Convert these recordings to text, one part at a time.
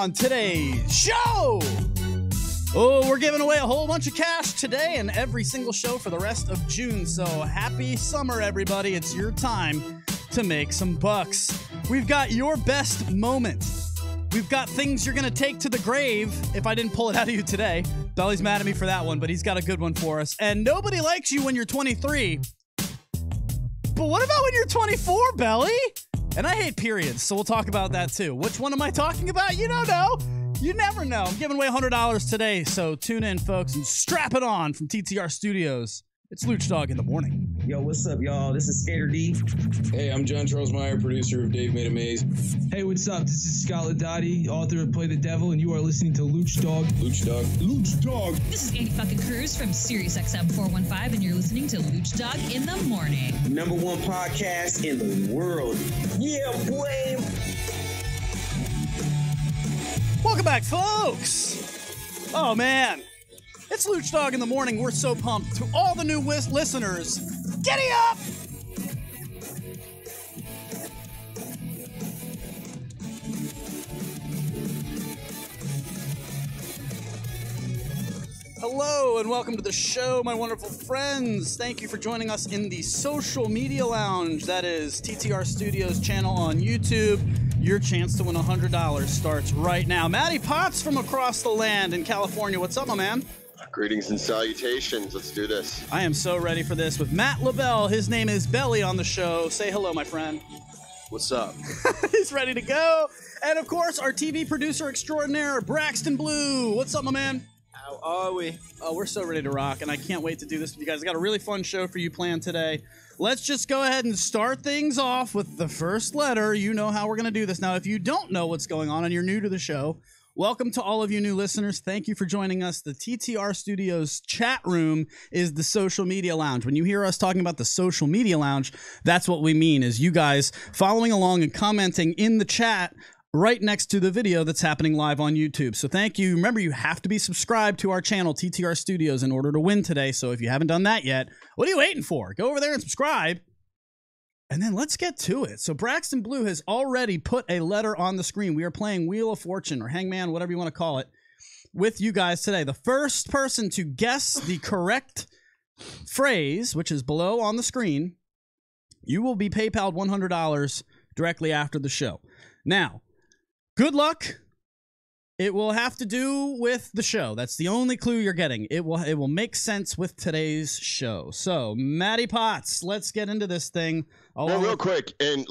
on today's show. Oh, we're giving away a whole bunch of cash today and every single show for the rest of June. So happy summer, everybody. It's your time to make some bucks. We've got your best moment. We've got things you're going to take to the grave if I didn't pull it out of you today. Belly's mad at me for that one, but he's got a good one for us. And nobody likes you when you're 23. But what about when you're 24, Belly? And I hate periods, so we'll talk about that too. Which one am I talking about? You don't know. You never know. I'm giving away $100 today, so tune in, folks, and strap it on from TTR Studios. It's Lucdogg in the morning. Yo, what's up, y'all? This is Skater D. Hey, I'm John Charles Meyer, producer of Dave Made a Maze. Hey, what's up? This is Scott Ladati, author of Play the Devil, and you are listening to Lucdogg. Lucdogg. Lucdogg. This is Andy fucking Cruz from SiriusXM 415, and you're listening to Lucdogg in the morning. #1 podcast in the world. Yeah, boy. Welcome back, folks. Oh, man. It's Lucdogg in the morning. We're so pumped. To all the new listeners, giddy up! Hello and welcome to the show, my wonderful friends. Thank you for joining us in the social media lounge. That is TTR Studios channel on YouTube. Your chance to win $100 starts right now. Matty Potts from across the land in California. What's up, my man? Greetings and salutations. Let's do this. I am so ready for this with Matt LaBelle. His name is Belly on the show. Say hello, my friend. What's up? He's ready to go. And, of course, our TV producer extraordinaire, Braxton Blue. What's up, my man? How are we? Oh, we're so ready to rock, and I can't wait to do this with you guys. I got a really fun show for you planned today. Let's just go ahead and start things off with the first letter. You know how we're going to do this. Now, if you don't know what's going on and you're new to the show, welcome to all of you new listeners. Thank you for joining us. The TTR Studios chat room is the social media lounge. When you hear us talking about the social media lounge, that's what we mean, is you guys following along and commenting in the chat right next to the video that's happening live on YouTube. So thank you. Remember, you have to be subscribed to our channel, TTR Studios, in order to win today. So if you haven't done that yet, what are you waiting for? Go over there and subscribe. And then let's get to it. So Braxton Blue has already put a letter on the screen. We are playing Wheel of Fortune or Hangman, whatever you want to call it, with you guys today. The first person to guess the correct phrase, which is below on the screen, you will be PayPal'd $100 directly after the show. Now, good luck. It will have to do with the show. That's the only clue you're getting. It will make sense with today's show. So, Matty Potts, let's get into this thing. Well, real quick, and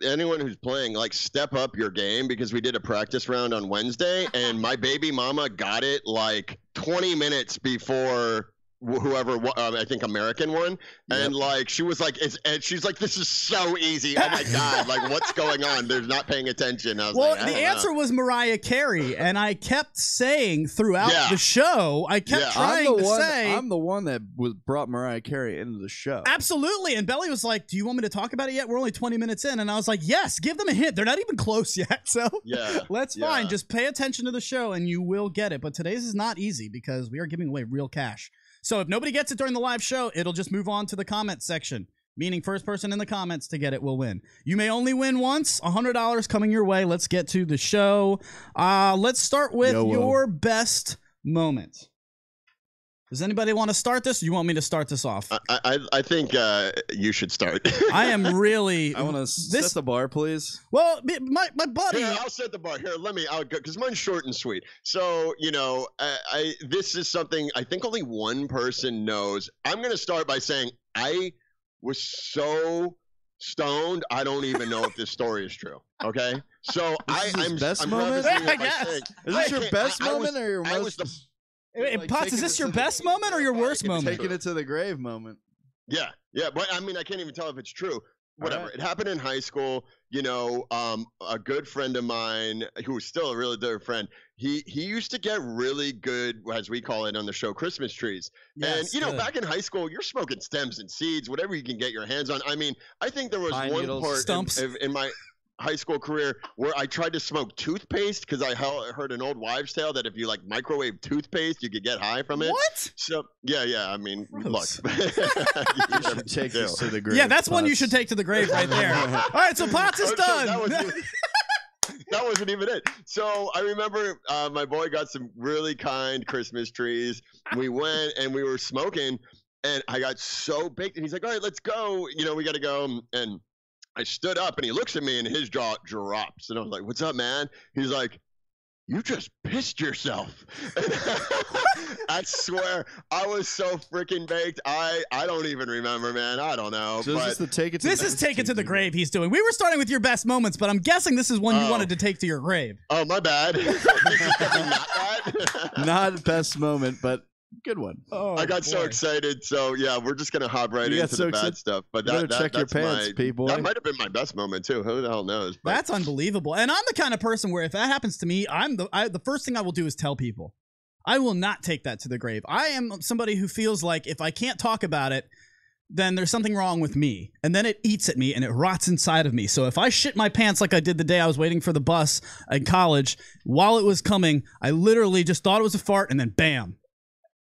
anyone who's playing, like, step up your game, because we did a practice round on Wednesday, and my baby mama got it like 20 minutes before whoever I think American won, and like she was like, she's like, this is so easy. Oh my god, like what's going on? They're not paying attention. I was like, the answer was Mariah Carey, and I kept saying throughout the show, I kept trying to say, I'm the one that brought Mariah Carey into the show. Absolutely. And Belly was like, do you want me to talk about it yet? We're only 20 minutes in. And I was like, yes, give them a hint. They're not even close yet. So let's fine. Just pay attention to the show and you will get it. But today's is not easy because we are giving away real cash. So if nobody gets it during the live show, it'll just move on to the comment section, meaning first person in the comments to get it will win. You may only win once. $100 coming your way. Let's get to the show. Let's start with your best moment. Does anybody want to start this? Or you want me to start this off? I think you should start. I am really. I want to set the bar, please. Well, my buddy. Here, I'll set the bar. Here, I'll go because mine's short and sweet. So this is something I think only one person knows. I'm going to start by saying I was so stoned. I don't even know if this story is true. Okay, so I'm best moment. Is this your best moment or your most? Potts, is this your best moment or your worst moment? Taking it to the grave moment. Yeah, but I mean, I can't even tell if it's true. Whatever. Right. It happened in high school. A good friend of mine who was still a really dear friend, he used to get really good, as we call it on the show, Christmas trees. Yes, and, back in high school, you're smoking stems and seeds, whatever you can get your hands on. I mean, I think there was one part in my high school career where I tried to smoke toothpaste because I heard an old wives' tale that if you like microwave toothpaste, you could get high from it. What? So I mean, gross. Look, you should take this to the grave. Yeah, that's one you should take to the grave right there. All right, so Potts is done. That wasn't even it. So I remember my boy got some really kind Christmas trees. We went and we were smoking, and I got so baked. And he's like, "All right, let's go. You know, we got to go." And I stood up, and he looks at me, and his jaw drops. And I was like, "What's up, man?" He's like, "You just pissed yourself." I swear, I was so freaking baked. I don't even remember, man. I don't know. So this is Take It to the Grave he's doing. We were starting with your best moments, but I'm guessing this is one you wanted to take to your grave. Oh, my bad. This is not that. Not best moment, but good one. Oh, I got so excited. So yeah, we're just gonna hop right into the bad stuff. But check your pants, people. That might have been my best moment too. Who the hell knows? But that's unbelievable. And I'm the kind of person where if that happens to me, the first thing I will do is tell people. I will not take that to the grave. I am somebody who feels like if I can't talk about it, then there's something wrong with me. And then it eats at me and it rots inside of me. So if I shit my pants like I did the day I was waiting for the bus in college, while it was coming, I literally just thought it was a fart and then bam.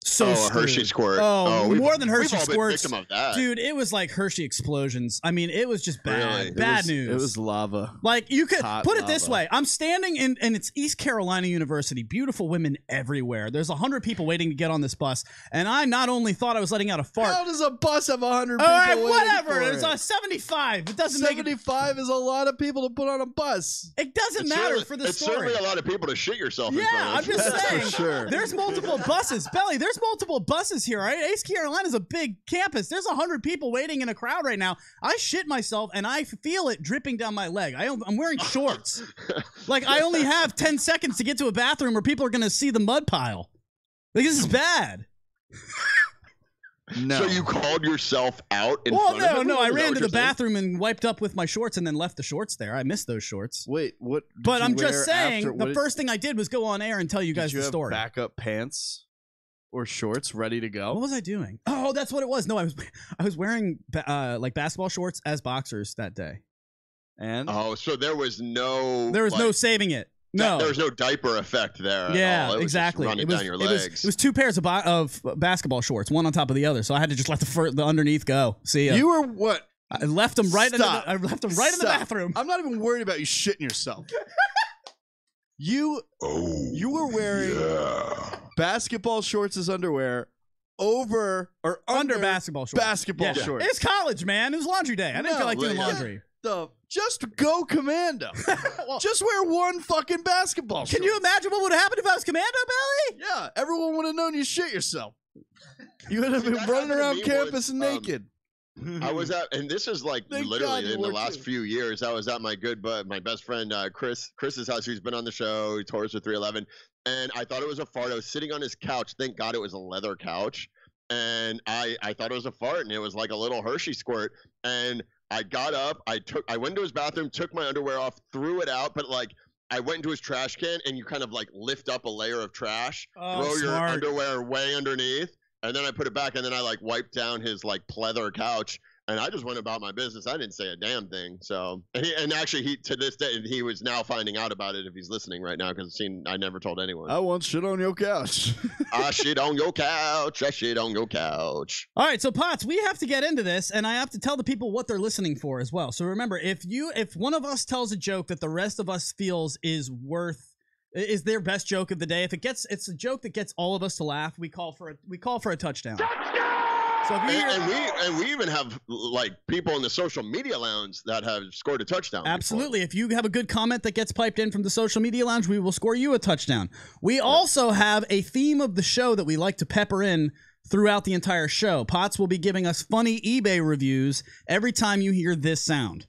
So a Hershey squirt. More than Hershey we've all squirts, been victim of that. dude. It was like Hershey explosions. I mean, it was just bad, Really? bad news. It was lava. Like you could Hot put it this lava. way: I'm standing in, and it's East Carolina University. Beautiful women everywhere. There's 100 people waiting to get on this bus, and I not only thought I was letting out a fart. How does a bus have 100 All people? right, waiting whatever. for There's it? a 75. It doesn't make it. 75 is a lot of people to put on a bus. It doesn't It's matter certainly- for the it's story. certainly a lot of people to shit yourself in Yeah, front I'm of. just That's saying. for sure. There's multiple buses. Belly, there's multiple buses here, all right? East Carolina's a big campus. There's 100 people waiting in a crowd right now. I shit myself, and I feel it dripping down my leg. I'm wearing shorts. Like, I only have 10 seconds to get to a bathroom where people are going to see the mud pile. Like, this is bad. No. So you called yourself out in front of everyone? No. I Is that ran what to you're the saying? bathroom and wiped up with my shorts and then left the shorts there. I missed those shorts. Wait, what? did But you I'm wear just saying, after- what the did- first thing I did was go on air and tell you guys did you the have story. backup pants or shorts ready to What go? was I doing? Oh, that's what it was. No, I was wearing like basketball shorts as boxers that day. And Oh, so there was no. There was no like, saving it. No. There was no diaper effect there. At Yeah, all. It was exactly. Just running It was, down your it was- legs. It was two pairs of basketball shorts, one on top of the other. So I had to just let the underneath go. See ya. you were what? I left them right. Stop. I left them right in the Stop. bathroom. I'm not even worried about you shitting yourself. You were wearing basketball shorts as underwear over or Under basketball shorts. basketball Yeah. shorts. It's college, man. It was laundry day. I didn't feel like doing yeah. laundry. Just go commando. Just wear one fucking basketball Can you shorts. imagine what would have happened if I was Commando Belly? Yeah, everyone would have known you shit yourself. You would have See, been that running happened to around me campus once, naked. I was at, and this is like Thank God literally you in the were last too. few years. I was at my my best friend Chris's house, who's been on the show. He tours with 311, and I thought it was a fart. I was sitting on his couch. Thank God it was a leather couch, and I thought it was a fart, and it was like a little Hershey squirt. And I got up, I went to his bathroom, took my underwear off, threw it out, but like I went into his trash can, and you kind of like lift up a layer of trash, Oh, throw your smart. underwear way underneath. And then I put it back, and then I like wiped down his like pleather couch, and I just went about my business. I didn't say a damn thing. So, and actually, he to this day, he was now finding out about it if he's listening right now because I never told anyone. I want shit on your couch. I shit on your couch. I shit on your couch. All right, so Potts, we have to get into this, and I have to tell the people what they're listening for as well. So remember, if one of us tells a joke that the rest of us feels is their best joke of the day, if it's a joke that gets all of us to laugh, we call for a touchdown. So if you hear, And we even have like people in the social media lounge that have scored a touchdown. absolutely, if you have a good comment that gets piped in from the social media lounge, we will score you a touchdown. We also have a theme of the show that we like to pepper in throughout the entire show. Potts will be giving us funny eBay reviews every time you hear this sound.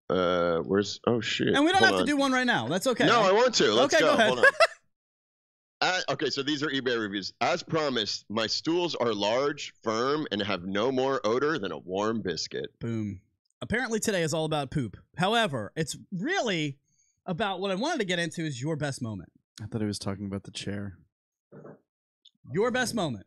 Where's oh shit? And we don't Hold have on. to do one right now. That's okay. No, I want to. Let's Okay, go ahead. Hold on. Okay, so these are eBay reviews. As promised, my stools are large, firm, and have no more odor than a warm biscuit. Boom. Apparently today is all about poop. However, it's really about what I wanted to get into is your best moment. I thought he was talking about the chair. Your best moment.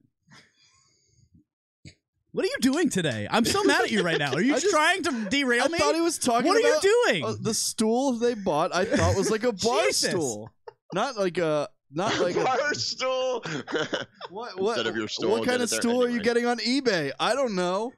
What are you doing today? I'm so mad at you right now. Are you trying to derail me? I thought he was talking What are about you doing? the stool they bought. I thought was like a bar Jesus. stool, not like a Bar stool. what Instead of your stool, What kind get of it there stool are you anyway. getting on eBay? I don't know.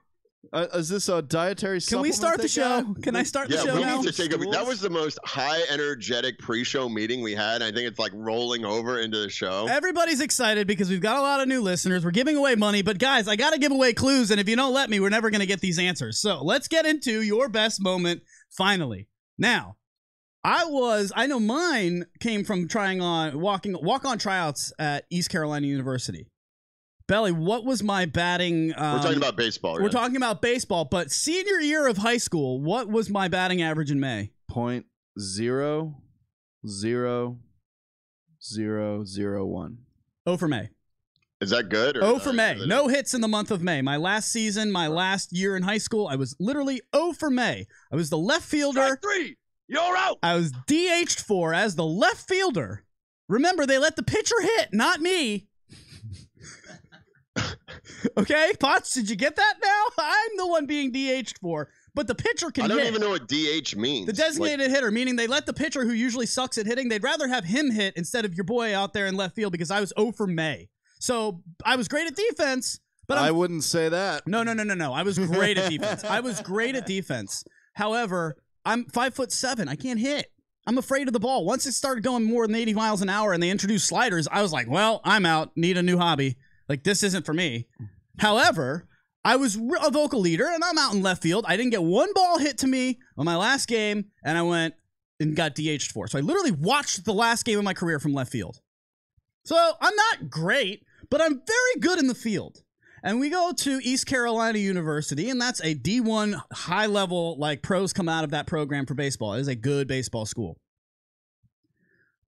Is this a dietary Can we supplement start the they show? got? Can I start the Yeah, show we now? need to take that was the most high energetic pre-show meeting we had. I think it's like rolling over into the show. Everybody's excited because we've got a lot of new listeners. We're giving away money, but guys, I got to give away clues, and if you don't let me, we're never going to get these answers. So let's get into your best moment finally. Now, I know mine came from trying on walk-on tryouts at East Carolina University. Belly, what was my batting? We're talking about baseball. We're talking about baseball, but senior year of high school, what was my batting average in May? .00001. Oh for May. Is that good? Or, Oh for May. No hits in the month of May. My last season, my last year in high school, I was literally 0 for May. I was the left fielder. Strike 3. You're out. I was DH'd for as the left fielder. Remember, they let the pitcher hit, not me. Okay, Potts, did you get that now? I'm the one being DH'd for, but the pitcher can hit. I don't even know what DH means. The designated hitter, meaning they let the pitcher who usually sucks at hitting, they'd rather have him hit instead of your boy out there in left field because I was 0 for May. So I was great at defense, but I wouldn't say that. No. I was great at defense. I was great at defense. However, I'm 5'7". I can't hit. I'm afraid of the ball. Once it started going more than 80 miles an hour and they introduced sliders, I was like, well, I'm out. Need a new hobby. Like, this isn't for me. However, I was a vocal leader, and I'm out in left field. I didn't get one ball hit to me on my last game, and I went and got DH'd for. So I literally watched the last game of my career from left field. So I'm not great, but I'm very good in the field. And we go to East Carolina University, and that's a D1 high-level, like, pros come out of that program for baseball. It is a good baseball school.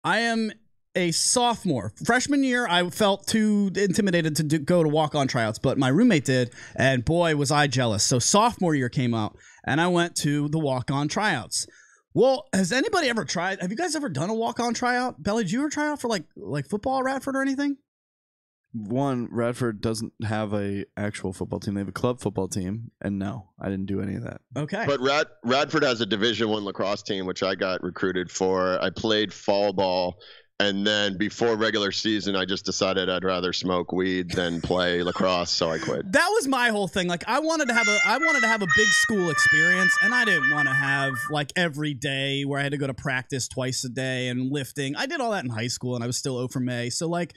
I am a sophomore. Freshman year, I felt too intimidated to go to walk-on tryouts, but my roommate did, and boy, was I jealous. So sophomore year came out, and I went to the walk-on tryouts. Well, has anybody ever tried? Have you guys ever done a walk-on tryout? Belly, did you ever try out for like football at Radford or anything? One, Radford doesn't have a actual football team. They have a club football team, and no, I didn't do any of that. Okay. But Radford has a Division I lacrosse team, which I got recruited for. I played fall ball. And then before regular season, I just decided I'd rather smoke weed than play lacrosse, so I quit. That was my whole thing. Like, I wanted to have a big school experience, and I didn't want to have like every day where I had to go to practice twice a day and lifting. I did all that in high school, and I was still 0 for May. So like,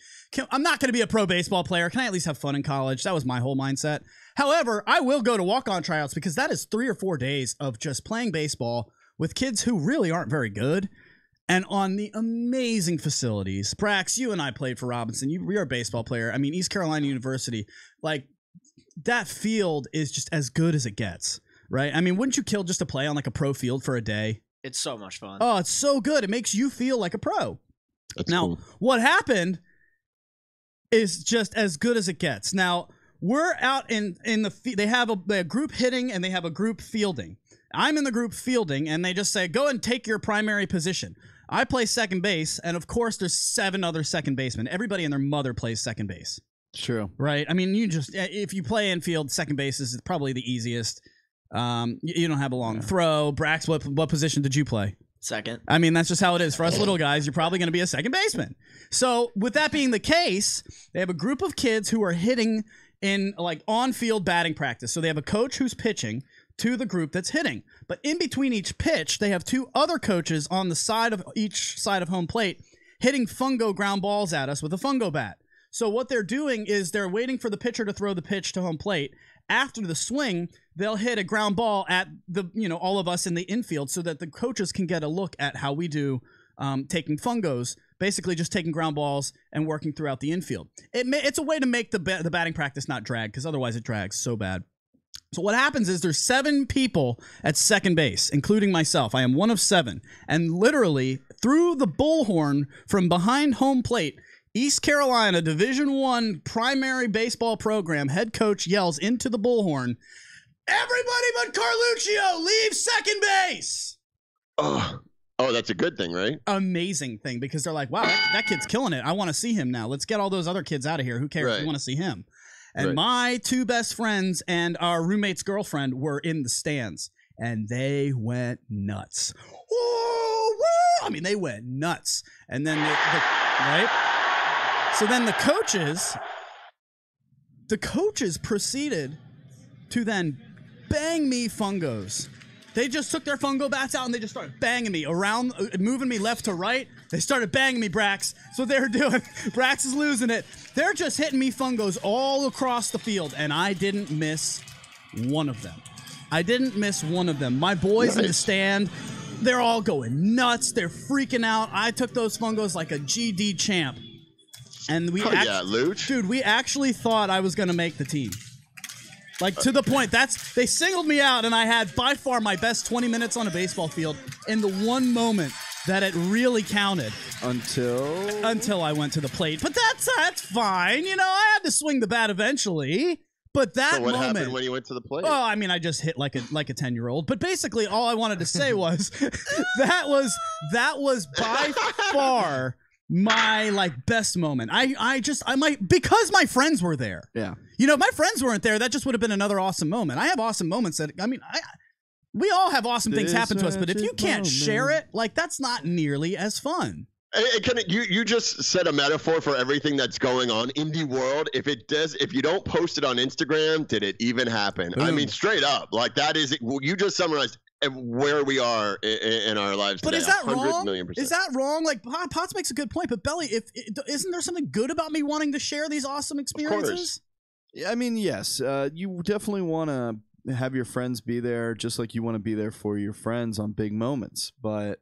I'm not going to be a pro baseball player. Can I at least have fun in college? That was my whole mindset. However, I will go to walk-on tryouts because that is 3 or 4 days of just playing baseball with kids who really aren't very good. And on the amazing facilities. Brax, you and I played for Robinson. You're a baseball player. I mean, East Carolina University, like, that field is just as good as it gets, right? I mean, wouldn't you kill just to play on, like, a pro field for a day? It's so much fun. Oh, it's so good. It makes you feel like a pro. That's now, cool. What happened is just as good as it gets. Now, we're out in the they have a group hitting and they have a group fielding. I'm in the group fielding, and they just say, go and take your primary position. I play second base, and of course, there's 7 other second basemen. Everybody and their mother plays second base. True. Right? I mean, if you play infield, second base is probably the easiest. You don't have a long throw. Brax, what position did you play? Second. I mean, that's just how it is. For us little guys, you're probably going to be a second baseman. So with that being the case, they have a group of kids who are hitting in like on-field batting practice. So they have a coach who's pitching to the group that's hitting. But in between each pitch, they have 2 other coaches on the side of each side of home plate hitting fungo ground balls at us with a fungo bat. So what they're doing is they're waiting for the pitcher to throw the pitch to home plate. After the swing, they'll hit a ground ball at all of us in the infield so that the coaches can get a look at how we do taking fungos, basically just taking ground balls and working throughout the infield. It's a way to make the batting practice not drag, because otherwise it drags so bad. So what happens is there's 7 people at second base, including myself. I am one of 7. And literally, through the bullhorn from behind home plate, East Carolina Division I primary baseball program head coach yells into the bullhorn, "Everybody but Carluccio, leave second base!" Oh, that's a good thing, right? Amazing thing, because they're like, wow, that kid's killing it. I want to see him now. Let's get all those other kids out of here. Who cares? Right. We want to see him. And my 2 best friends and our roommate's girlfriend were in the stands, and they went nuts. Woo, woo! I mean, they went nuts. And then, right? So then the coaches proceeded to then bang me fungos. They just took their fungo bats out and they just started banging me around, moving me left to right. They started banging me, Brax. That's what they were doing. Brax is losing it. They're just hitting me fungos all across the field, and I didn't miss one of them. I didn't miss one of them. My boys in the stand, they're all going nuts. They're freaking out. I took those fungos like a GD champ. And we Luch. Dude, we actually thought I was going to make the team. Like, to the point, they singled me out, and I had by far my best 20 minutes on a baseball field in the one moment that it really counted. Until I went to the plate. But that's fine. You know, I had to swing the bat eventually. But that moment. So what happened when you went to the plate? Oh, I mean, I just hit like a 10-year-old. But basically, all I wanted to say was that was by far my best moment. Because my friends were there. Yeah. You know, if my friends weren't there, that just would have been another awesome moment. I have awesome moments we all have awesome things happen to us, but if you can't share it, that's not nearly as fun. You just said a metaphor for everything that's going on in the world. If you don't post it on Instagram, did it even happen? Boom. I mean, straight up, that is, you just summarized where we are in our lives today. But is that wrong? $100,000,000%. Is that wrong? Potts makes a good point, but Belly, isn't there something good about me wanting to share these awesome experiences? I mean, yes, you definitely want to have your friends be there, just like you want to be there for your friends on big moments. But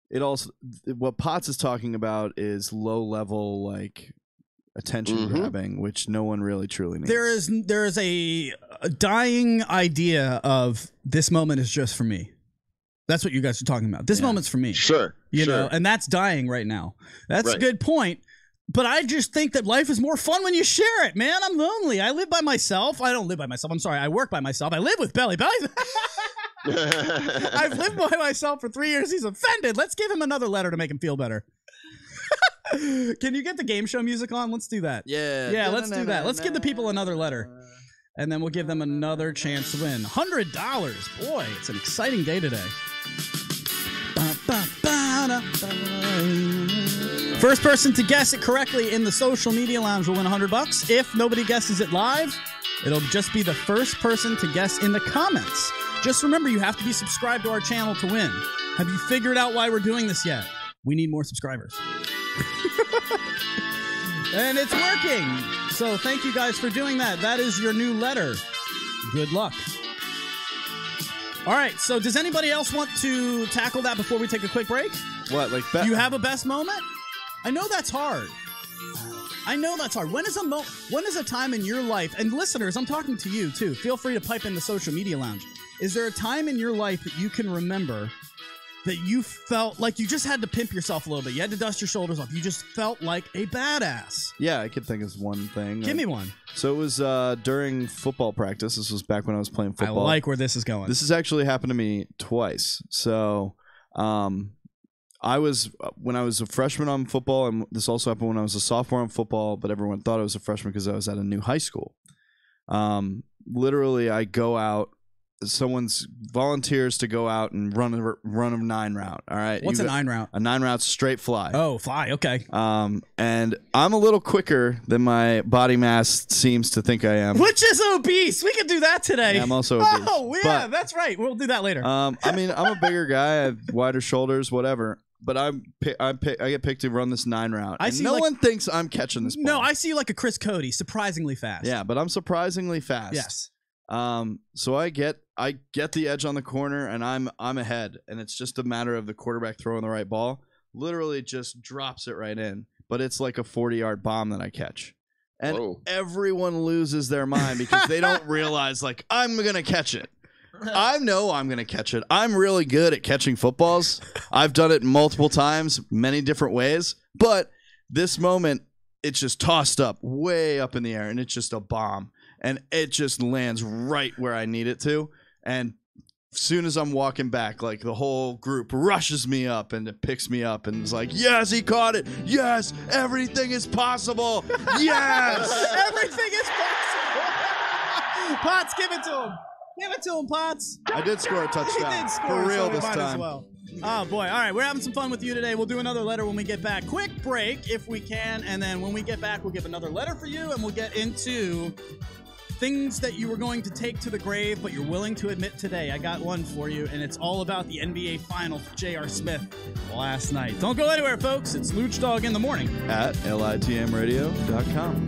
it also, what Potts is talking about is low level attention grabbing, which no one really truly needs. There is a dying idea of this moment is just for me. That's what you guys are talking about. This moment's for me. Sure. You know, and that's dying right now. That's a good point. But I just think that life is more fun when you share it, man. I'm lonely. I live by myself. I don't live by myself. I'm sorry. I work by myself. I live with Belly. I've lived by myself for 3 years. He's offended. Let's give him another letter to make him feel better. Can you get the game show music on? Let's do that. Yeah, let's do that. Let's give the people another letter. And then we'll give them another chance to win. $100. Boy, it's an exciting day today. First person to guess it correctly in the social media lounge will win $100. If nobody guesses it live, it'll just be the first person to guess in the comments. Just remember, you have to be subscribed to our channel to win. Have you figured out why we're doing this yet? We need more subscribers. And it's working. So thank you guys for doing that. That is your new letter. Good luck. All right, so does anybody else want to tackle that before we take a quick break? What, Do you have a best moment? I know that's hard. When is a time in your life, and listeners, I'm talking to you too, feel free to pipe in the social media lounge. Is there a time in your life that you can remember that you felt like you just had to pimp yourself a little bit? You had to dust your shoulders off. You just felt like a badass. Yeah, I could think of one thing. Give me one. So it was during football practice. This was back when I was playing football. I like where this is going. This has actually happened to me twice. So when I was a freshman on football, and this also happened when I was a sophomore on football, but everyone thought I was a freshman because I was at a new high school. Literally, I go out. Someone's volunteers to go out and run a 9 route. All right. What's a 9 route? A 9 route straight fly. Oh, fly. Okay. And I'm a little quicker than my body mass seems to think I am. Which is obese. We can do that today. Yeah, I'm also obese. Oh, yeah, that's right. We'll do that later. I mean, I'm a bigger guy. I have wider shoulders, whatever. But I get picked to run this 9 route. No one thinks I'm catching this ball. No, I see you like a Chris Cody, surprisingly fast. Yeah, but I'm surprisingly fast. Yes. So I get the edge on the corner, and I'm ahead, and it's just a matter of the quarterback throwing the right ball. Literally just drops it right in, but it's like a 40-yard bomb that I catch. And everyone loses their mind because they don't realize, I'm going to catch it. I know I'm going to catch it. I'm really good at catching footballs. I've done it multiple times, many different ways. But this moment, it's just tossed up, way up in the air, and it's just a bomb. And it just lands right where I need it to. And as soon as I'm walking back, the whole group rushes me up and it picks me up and is like, yes, he caught it. Yes, everything is possible. Yes. Everything is possible. Potts, give it to him. Give it to him, Potts. I did score a touchdown. He did score. For real this time. time. As well. Oh, boy. All right, we're having some fun with you today. We'll do another letter when we get back. Quick break if we can, and then when we get back, we'll give another letter for you, and we'll get into things that you were going to take to the grave, but you're willing to admit today. I got one for you, and it's all about the NBA Finals with J.R. Smith last night. Don't go anywhere, folks. It's Lucdogg in the morning at LITMradio.com.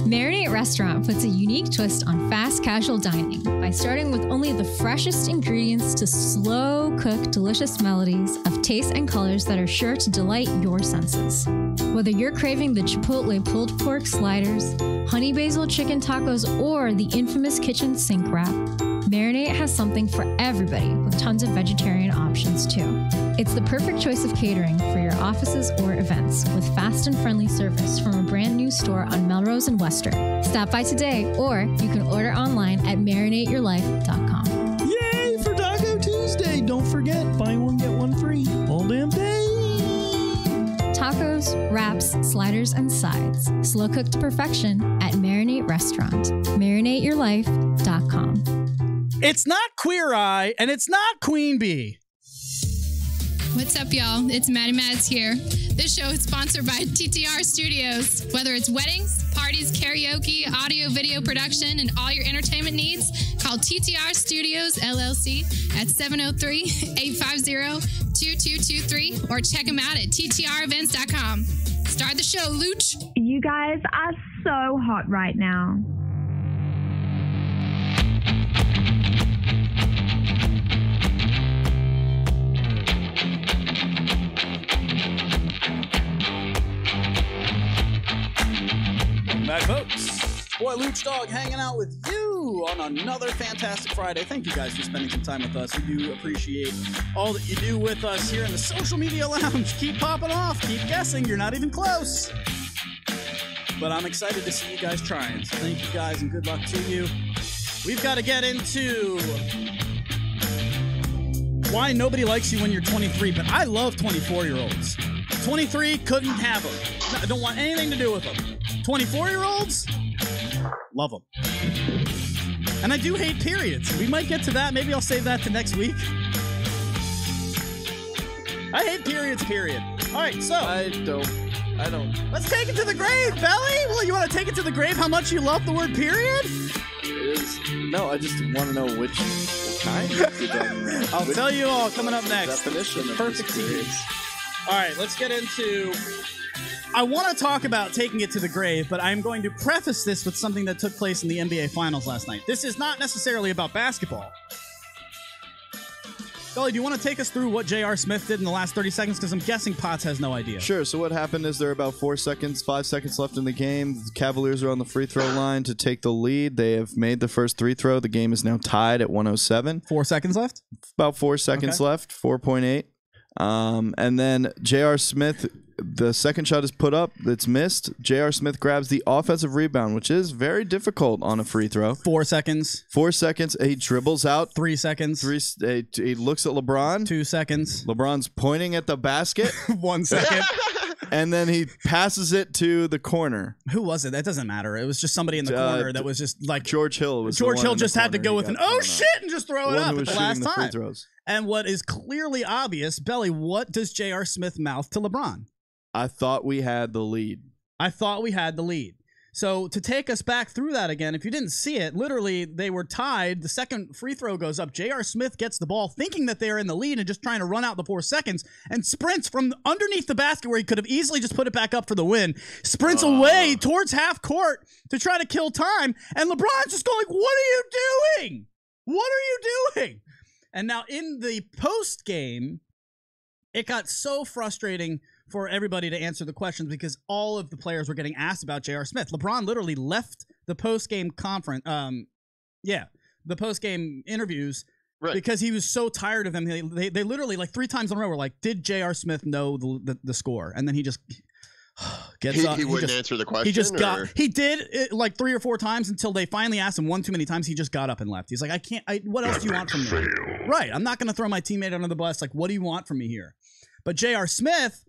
Marinate Restaurant puts a unique twist on fast casual dining by starting with only the freshest ingredients to slow cook delicious melodies of taste and colors that are sure to delight your senses. Whether you're craving the Chipotle pulled pork sliders, honey basil chicken tacos, or the infamous kitchen sink wrap, Marinate has something for everybody with tons of vegetarian options too. It's the perfect choice of catering for your offices or events with fast and friendly service from a brand new store on Melrose and Western. Stop by today, or you can order online at marinateyourlife.com. Yay for Taco Tuesday! Don't forget, buy one, get one free. All damn day! Tacos, wraps, sliders, and sides. Slow cooked to perfection at Marinate Restaurant. marinateyourlife.com. It's not Queer Eye, and it's not Queen Bee. What's up, y'all? It's Maddie Mads here. This show is sponsored by TTR Studios. Whether it's weddings, parties, karaoke, audio, video production, and all your entertainment needs, call TTR Studios, LLC at 703-850-2223 or check them out at ttrevents.com. Start the show, Luch. You guys are so hot right now. Back, folks. Boy, Lucdogg hanging out with you on another fantastic Friday. Thank you guys for spending some time with us. We do appreciate all that you do with us here in the social media lounge. Keep popping off. Keep guessing. You're not even close. But I'm excited to see you guys trying. So thank you guys and good luck to you. We've got to get into why nobody likes you when you're 23, but I love 24-year-olds. 23, couldn't have them. I don't want anything to do with them. 24-year-olds, love them. And I do hate periods. We might get to that. Maybe I'll save that to next week. I hate periods, period. All right, so. I don't. Let's take it to the grave, Belly. Well, you want to take it to the grave how much you love the word period? No, I just want to know what kind you're talking about. I'll tell you all coming up next. Definition of perfect teams. All right, let's get into... I want to talk about taking it to the grave, but I'm going to preface this with something that took place in the NBA Finals last night. This is not necessarily about basketball. Gully, do you want to take us through what J.R. Smith did in the last 30 seconds? Because I'm guessing Potts has no idea. Sure. So what happened is there are about 5 seconds left in the game. The Cavaliers are on the free throw line to take the lead. They have made the first free throw. The game is now tied at 107. 4 seconds left? About 4 seconds left, 4.8. And then J.R. Smith, the second shot is put up. It's missed. J.R. Smith grabs the offensive rebound, which is very difficult on a free throw. 4 seconds. 4 seconds. He dribbles out. 3 seconds. He looks at LeBron. 2 seconds. LeBron's pointing at the basket. 1 second. And then he passes it to the corner. Who was it? That doesn't matter. It was just somebody in the corner that was just like... George Hill. George Hill just had to go with an oh shit and just throw it up at the last time. And what is clearly obvious, Belly, what does J.R. Smith mouth to LeBron? I thought we had the lead. So to take us back through that again, if you didn't see it, literally they were tied. The second free throw goes up. J.R. Smith gets the ball thinking that they're in the lead and just trying to run out the 4 seconds and sprints from underneath the basket where he could have easily just put it back up for the win. Sprints away towards half court to try to kill time. And LeBron's just going, what are you doing? What are you doing? And now in the post game, it got so frustrating for everybody to answer the questions because all of the players were getting asked about J.R. Smith. LeBron literally left the post-game conference, the post-game interviews because he was so tired of them. They literally, like 3 times in a row, were like, did J.R. Smith know the score? And then he just gets up. He wouldn't answer the question? He did it like 3 or 4 times until they finally asked him one too many times. He just got up and left. He's like, what else do you want from me? Right, I'm not going to throw my teammate under the bus. Like, what do you want from me here? But J.R. Smith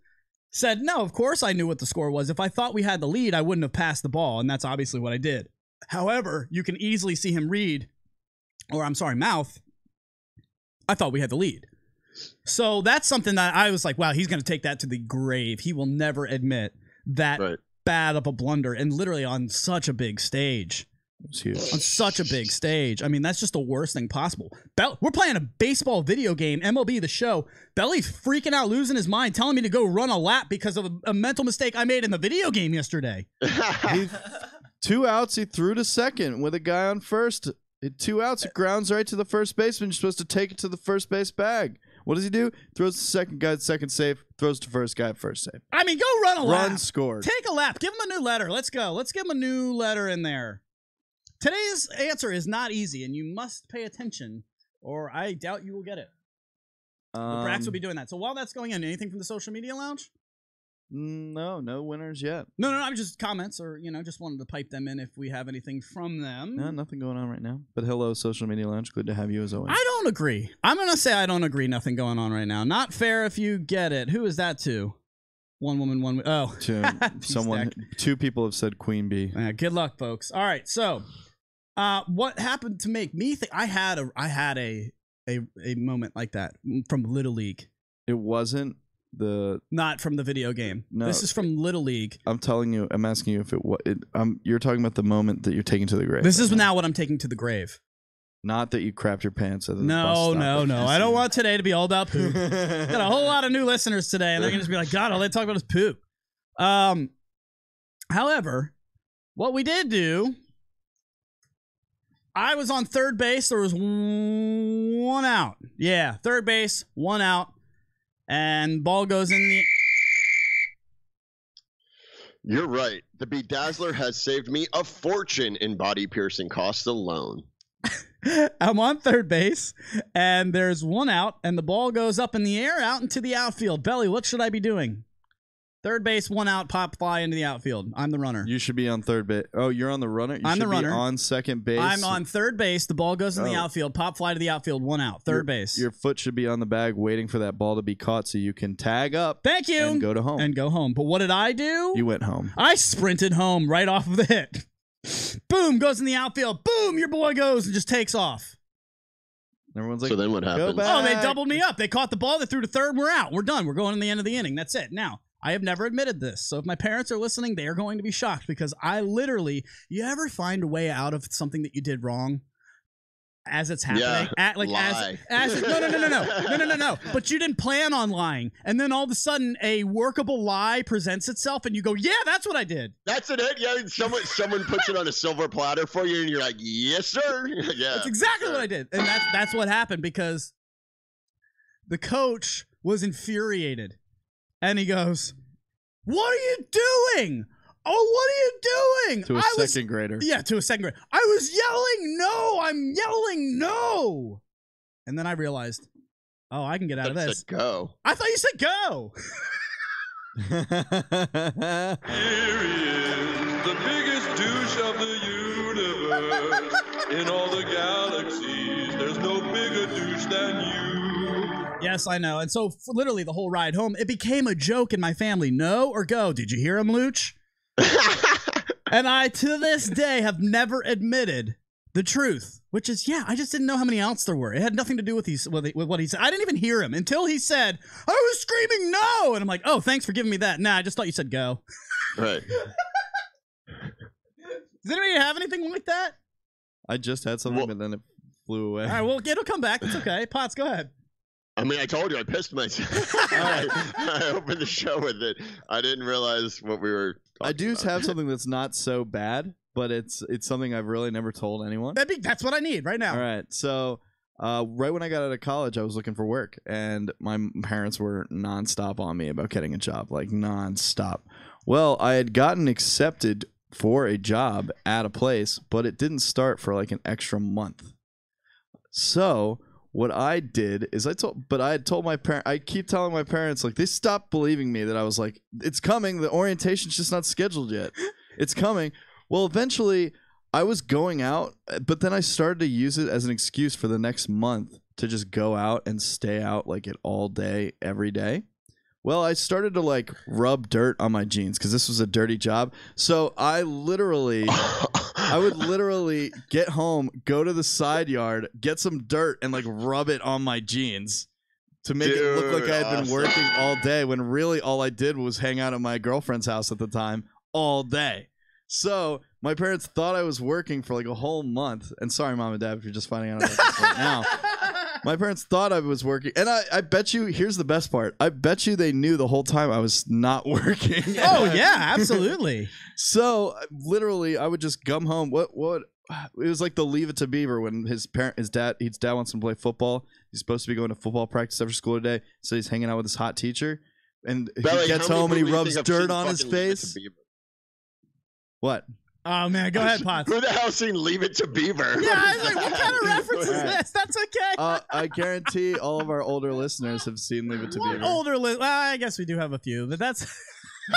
said, no, of course I knew what the score was. If I thought we had the lead, I wouldn't have passed the ball, and that's obviously what I did. However, you can easily see him mouth, I thought we had the lead. So that's something that I was like, wow, he's going to take that to the grave. He will never admit that bad of a blunder, and literally on such a big stage. It's huge. On such a big stage. I mean, that's just the worst thing possible. We're playing a baseball video game, MLB The Show. Belly's freaking out, losing his mind, telling me to go run a lap because of a mental mistake I made in the video game yesterday. 2 outs, he threw to second with a guy on first. 2 outs, it grounds right to the first baseman. You're supposed to take it to the first base bag. What does he do? Throws to second guy, second save. Throws to first guy, first save. I mean, go run a lap. Run scored. Take a lap. Give him a new letter. Let's go. Let's give him a new letter in there. Today's answer is not easy, and you must pay attention, or I doubt you will get it. The Brax will be doing that. So while that's going on, anything from the social media lounge? No winners yet. No, I'm just comments, or just wanted to pipe them in if we have anything from them. No, nothing going on right now. But hello, social media lounge. Good to have you as always. I don't agree. I'm gonna say I don't agree. Nothing going on right now. Not fair if you get it. Who is that to? One woman, one. Oh, someone. 2 people have said Queen Bee. Good luck, folks. All right, so. What happened to make me think I had a moment like that from Little League? It wasn't not from the video game. No, this is from Little League. I'm telling you. I'm asking you if it was. You're talking about the moment that you're taking to the grave. This is now what I'm taking to the grave. Not that you crapped your pants. No. I don't want today to be all about poop. Got a whole lot of new listeners today, and they're gonna just be like, God, all they talk about is poop. However, what we did do. I was on third base. There was 1 out. Yeah, third base, 1 out. And ball goes in the... You're right. The Bedazzler has saved me a fortune in body-piercing costs alone. I'm on third base, and there's 1 out, and the ball goes up in the air out into the outfield. Belly, what should I be doing? Third base, 1 out, pop fly into the outfield. I'm the runner. You should be on third base. Oh, you're on the runner? I'm the runner. On second base. I'm on third base. The ball goes in the outfield. Pop fly to the outfield. 1 out. Third base. Your foot should be on the bag waiting for that ball to be caught so you can tag up. Thank you. And go to home. And go home. But what did I do? You went home. I sprinted home right off of the hit. Boom, goes in the outfield. Boom, your boy goes and just takes off. Everyone's like, so then what happened? Oh, they doubled me up. They caught the ball. They threw to third. We're out. We're done. We're going to the end of the inning. That's it. Now, I have never admitted this, so if my parents are listening, they are going to be shocked because I literally, you ever find a way out of something that you did wrong as it's happening? Yeah, No. But you didn't plan on lying, and then all of a sudden, a workable lie presents itself, and you go, "Yeah, that's what I did." That's it. Yeah, someone puts it on a silver platter for you, and you're like, "Yes, sir." Yeah, that's exactly what I did, and that's what happened because the coach was infuriated. And he goes, "What are you doing? Oh, what are you doing?" To a second grader. Yeah, to a second grader. I was yelling, "No, I'm yelling, no." And then I realized, oh, I can get out of this. Said go. I thought you said go. Here he is, the biggest douche of the universe. In all the galaxies, there's no bigger douche than you. Yes, I know. And so literally the whole ride home, it became a joke in my family. No or go. Did you hear him, Luch? And I, to this day, have never admitted the truth, which is, I just didn't know how many outs there were. It had nothing to do with what he said. I didn't even hear him until he said, "I was screaming no." And I'm like, "Oh, thanks for giving me that." Nah, I just thought you said go. Right. Does anybody have anything like that? I just had something, but then it flew away. All right, well, it'll come back. It's okay. Potts, go ahead. I mean, I told you I pissed myself. I opened the show with it. I didn't realize what we were I do have something that's not so bad, but it's something I've really never told anyone. That's what I need right now. All right. So right when I got out of college, I was looking for work, and my parents were nonstop on me about getting a job, like nonstop. Well, I had gotten accepted for a job at a place, but it didn't start for like an extra month. So what I did is I had told my parents, I keep telling my parents, like, they stopped believing me that I was like, it's coming. The orientation's just not scheduled yet. It's coming. Well, eventually I was going out, but then I started to use it as an excuse for the next month to just go out and stay out like it all day, every day. Well, I started to like rub dirt on my jeans because this was a dirty job. So I would literally get home, go to the side yard, get some dirt and like rub it on my jeans to make it look like I had been awesome. working all day when really all I did was hang out at my girlfriend's house at the time all day. So my parents thought I was working for like a whole month. And sorry, Mom and Dad, if you're just finding out about this right now. My parents thought I was working. And I bet you, here's the best part. I bet you they knew the whole time I was not working. Oh, yeah, absolutely. So literally, I would just come home. What? It was like the Leave It to Beaver when his dad wants him to play football. He's supposed to be going to football practice after school today. So he's hanging out with his hot teacher. And Belly, he gets how many home and he movies do you rubs think I've dirt seen on his fucking Leave It to face. Beaver? What? Oh, man. Go ahead, Potts. Who the hell seen Leave It to Beaver? Yeah, I was like, what kind of reference is this? That's okay. I guarantee all of our older listeners have seen Leave It to Beaver. Well, I guess we do have a few, but that's...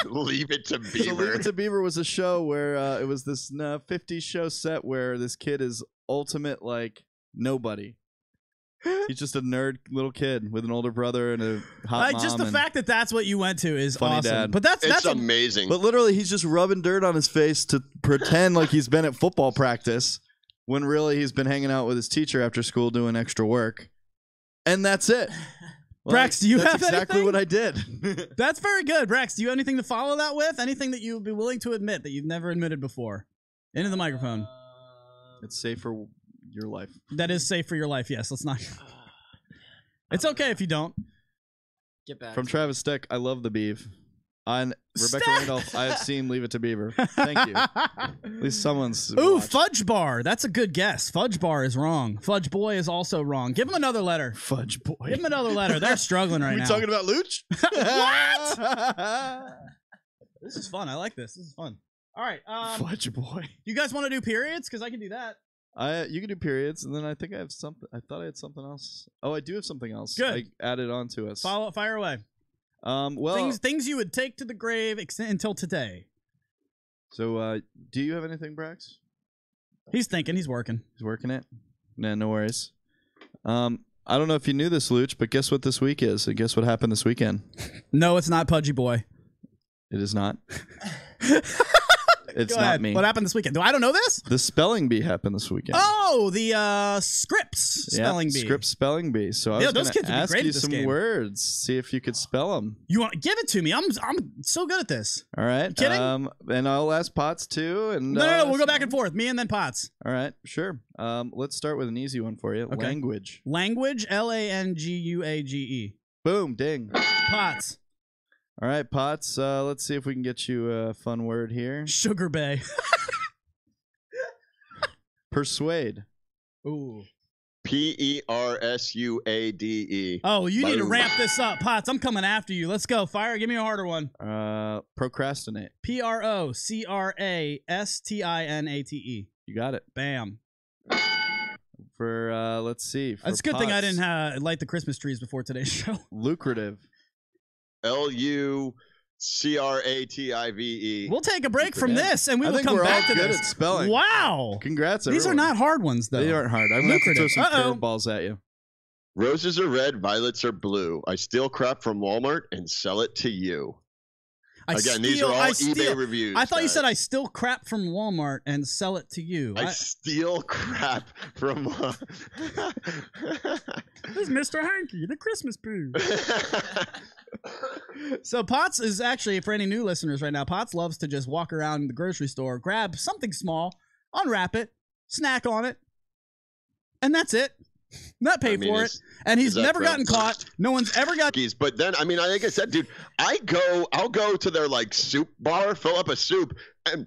Leave It to So Leave Beaver. It to Beaver was a show where it was this 50s show set where this kid is ultimate, like, nobody. He's just a nerd little kid with an older brother and a hot mom. Just the fact that that's what you went to is funny awesome. dad. But that's amazing. But literally, he's just rubbing dirt on his face to pretend like he's been at football practice when really he's been hanging out with his teacher after school doing extra work. And that's it. Brax, do you that's have exactly anything? what I did. That's very good. Brax, do you have anything to follow that with? Anything that you would be willing to admit that you've never admitted before? Into the microphone. It's safe for your life. That is safe for your life, yes. Let's not... It's okay if you don't. Get back. From Travis Steck, I love the beef. On Rebecca Steck! Randolph, I have seen Leave It to Beaver. Thank you. At least someone's Ooh, watched. Fudge Bar. That's a good guess. Fudge Bar is wrong. Fudge Boy is also wrong. Give him another letter. Fudge Boy. Give him another letter. They're struggling right we now. talking about Luch? What? This is fun. I like this. This is fun. All right. Fudge Boy. You guys want to do periods? Because I can do that. You can do periods, and then I think I have something. I thought I had something else. Oh, I do have something else. Good. I added on to us. Fire away. Well, things you would take to the grave until today. So, do you have anything, Brax? He's thinking. He's working. He's working it. Nah, no worries. I don't know if you knew this, Luch, but guess what this week is? And guess what happened this weekend? No, it's not Pudgy Boy. It is not. It's Go not ahead. me. What happened this weekend? Do I don't know this? The spelling bee happened this weekend. Oh, the Scripps spelling bee. Scripps spelling bee. So I was those kids would be ask great you at this some game. words, see if you could spell them. You want give it to me? I'm so good at this. All right. Kidding? And I'll ask Potts too. And No. We'll go back and forth. Me and then Potts. All right. Sure. Let's start with an easy one for you. Okay. Language. Language. Language. Boom. Ding. Potts. All right, Potts. Let's see if we can get you a fun word here. Sugar Bay. Persuade. Ooh. Persuade. Oh, you need to Boom. ramp this up, Potts. I'm coming after you. Let's go. Fire. Give me a harder one. Procrastinate. Procrastinate. You got it. Bam. For let's see. For It's a good thing I Potts, didn't light the Christmas trees before today's show. Lucrative. Lucrative. We'll take a break from this, and we I will think come we're back all to good this. at spelling. Wow. Congrats, These are everyone. not hard ones, though. They aren't hard. I'm going to throw some Uh-oh. curveballs at you. Roses are red, violets are blue. I steal crap from Walmart and sell it to you. These are all eBay reviews. I thought you guys. said I steal crap from Walmart and sell it to you. I steal crap from. This is Mr. Hanky, the Christmas poo. So Potts is actually, for any new listeners right now, Potts loves to just walk around the grocery store, grab something small, unwrap it, snack on it, and that's it. Not pay for it. And he's never gotten caught. No one's ever got. But then, I mean, like I said, dude, I'll go to their like soup bar, fill up a soup, and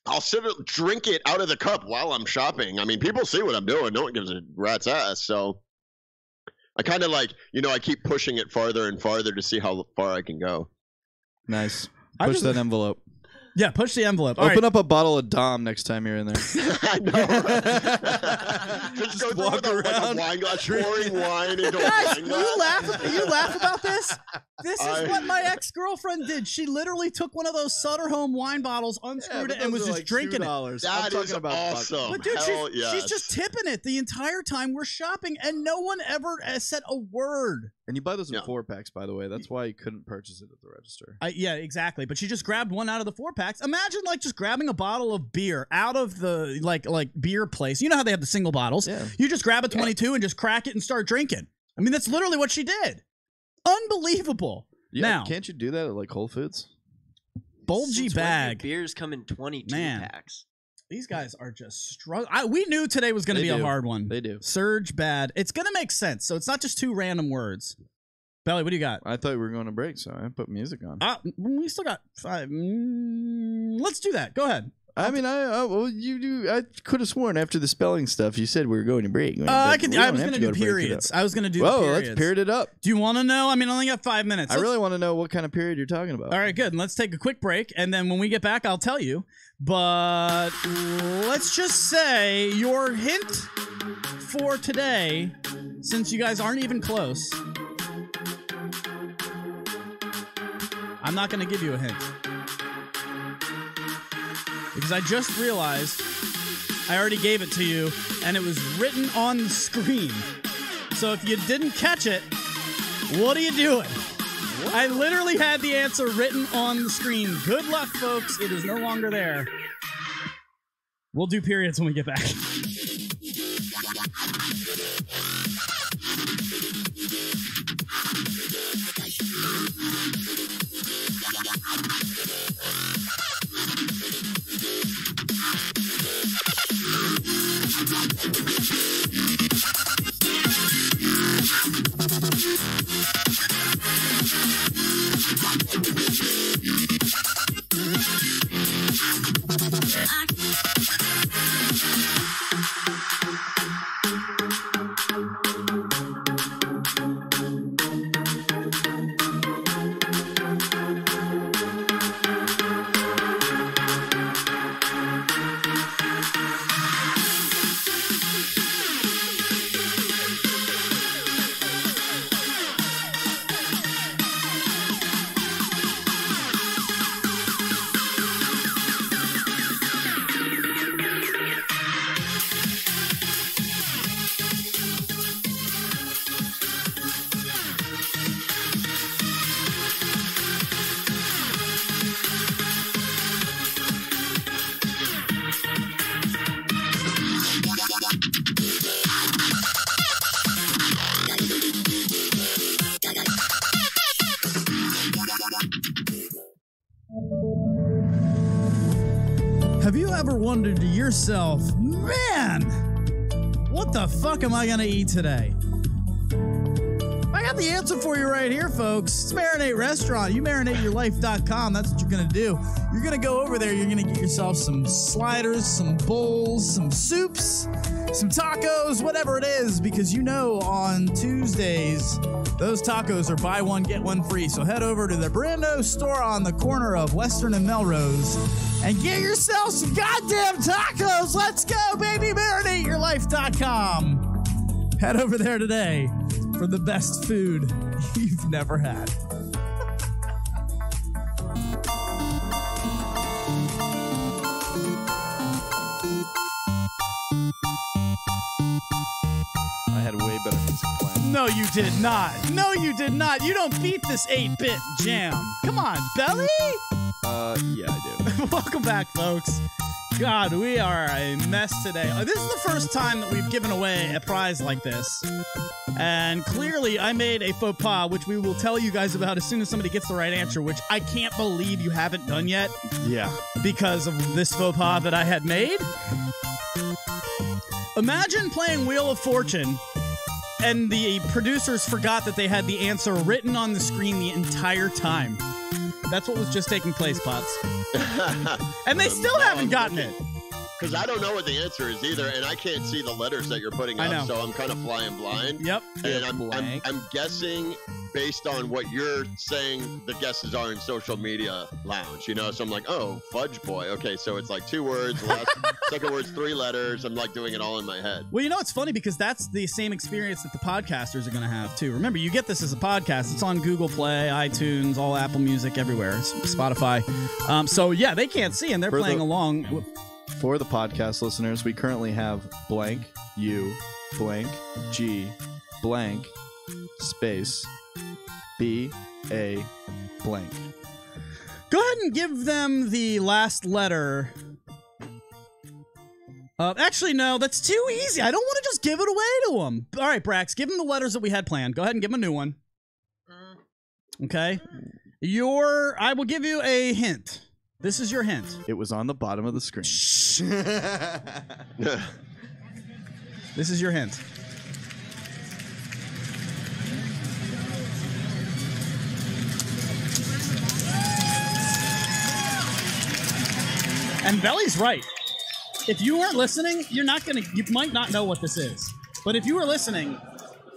I'll drink it out of the cup while I'm shopping. I mean, people see what I'm doing. No one gives a rat's ass. So I kind of like, I keep pushing it farther and farther to see how far I can go. Nice. Push that envelope. Yeah, push the envelope. Open up a bottle of Dom next time you're in there. I know. Just go walk through with around. a wine glass, pouring wine into a Guys, wine glass. you laugh about this? This is what my ex-girlfriend did. She literally took one of those Sutter Home wine bottles, unscrewed it, and was just drinking it. That is awesome. But dude, Hell she's just tipping it the entire time we're shopping, and no one ever said a word. And you buy those in 4-packs, by the way. That's why you couldn't purchase it at the register. Yeah, exactly. But she just grabbed one out of the 4-packs. Imagine like just grabbing a bottle of beer out of the like beer place. You know how they have the single bottles? Yeah. You just grab a 22 and just crack it and start drinking. I mean, that's literally what she did. Unbelievable. Yeah, Now, can't you do that at like Whole Foods? Bulgy Since when do bag. beers come in 22 packs. These guys are just struggling. We knew today was going to be a hard one. They do. Surge bad. It's going to make sense. So it's not just two random words. Belly, what do you got? I thought we were going to break, so I put music on. We still got 5. Let's do that. Go ahead. I mean, I could have sworn after the spelling stuff you said we were going to break. I was going to do periods. I was going to do periods. Let's period it up. Do you want to know? I mean, I only got 5 minutes. I really want to know what kind of period you're talking about. All right, good. Let's take a quick break, and then when we get back, I'll tell you. But let's just say your hint for today, since you guys aren't even close, I'm not going to give you a hint. Because I just realized I already gave it to you, and it was written on the screen. So if you didn't catch it, what are you doing? I literally had the answer written on the screen. Good luck, folks. It is no longer there. We'll do periods when we get back. Have you ever wondered to yourself, man, what the fuck am I going to eat today? I got the answer for you right here, folks. It's Marinate Restaurant. You marinateyourlife.com. That's what you're going to do. You're going to go over there. You're going to get yourself some sliders, some bowls, some soups, some tacos, whatever it is, because you know on Tuesdays, those tacos are buy one, get one free. So head over to the Brando store on the corner of Western and Melrose and get yourself some goddamn tacos. Let's go, baby. MarinateYourLife.com. Head over there today for the best food you've never had. I had way better music playing. No, you did not. No, you did not. You don't beat this 8-bit jam. Come on, Belly. Yeah, I do. Welcome back, folks. God, we are a mess today. This is the first time that we've given away a prize like this. And clearly, I made a faux pas, which we will tell you guys about as soon as somebody gets the right answer, which I can't believe you haven't done yet. Yeah. Because of this faux pas that I had made. Imagine playing Wheel of Fortune and the producers forgot that they had the answer written on the screen the entire time. That's what was just taking place, Pots. And they still haven't gotten it. Because I don't know what the answer is either, and I can't see the letters that you're putting up, so I'm kind of flying blind. Yep. And I'm guessing based on what you're saying the guesses are in social media lounge, you know? So I'm like, oh, fudge boy. Okay, so it's like 2 words, last, second word's 3 letters. I'm like doing it all in my head. Well, you know, it's funny because that's the same experience that the podcasters are going to have too. Remember, you get this as a podcast. It's on Google Play, iTunes, all Apple Music, everywhere, Spotify. So yeah, they can't see and they're playing along. For the podcast listeners, we currently have blank, U, blank, G, blank, space, B, A, blank. Go ahead and give them the last letter. Actually, no, that's too easy. I don't want to just give it away to them. All right, Brax, give them the letters that we had planned. Go ahead and give them a new one. Okay? I will give you a hint. This is your hint. It was on the bottom of the screen. This is your hint. And Belly's right. If you weren't listening, you might not know what this is. But if you were listening,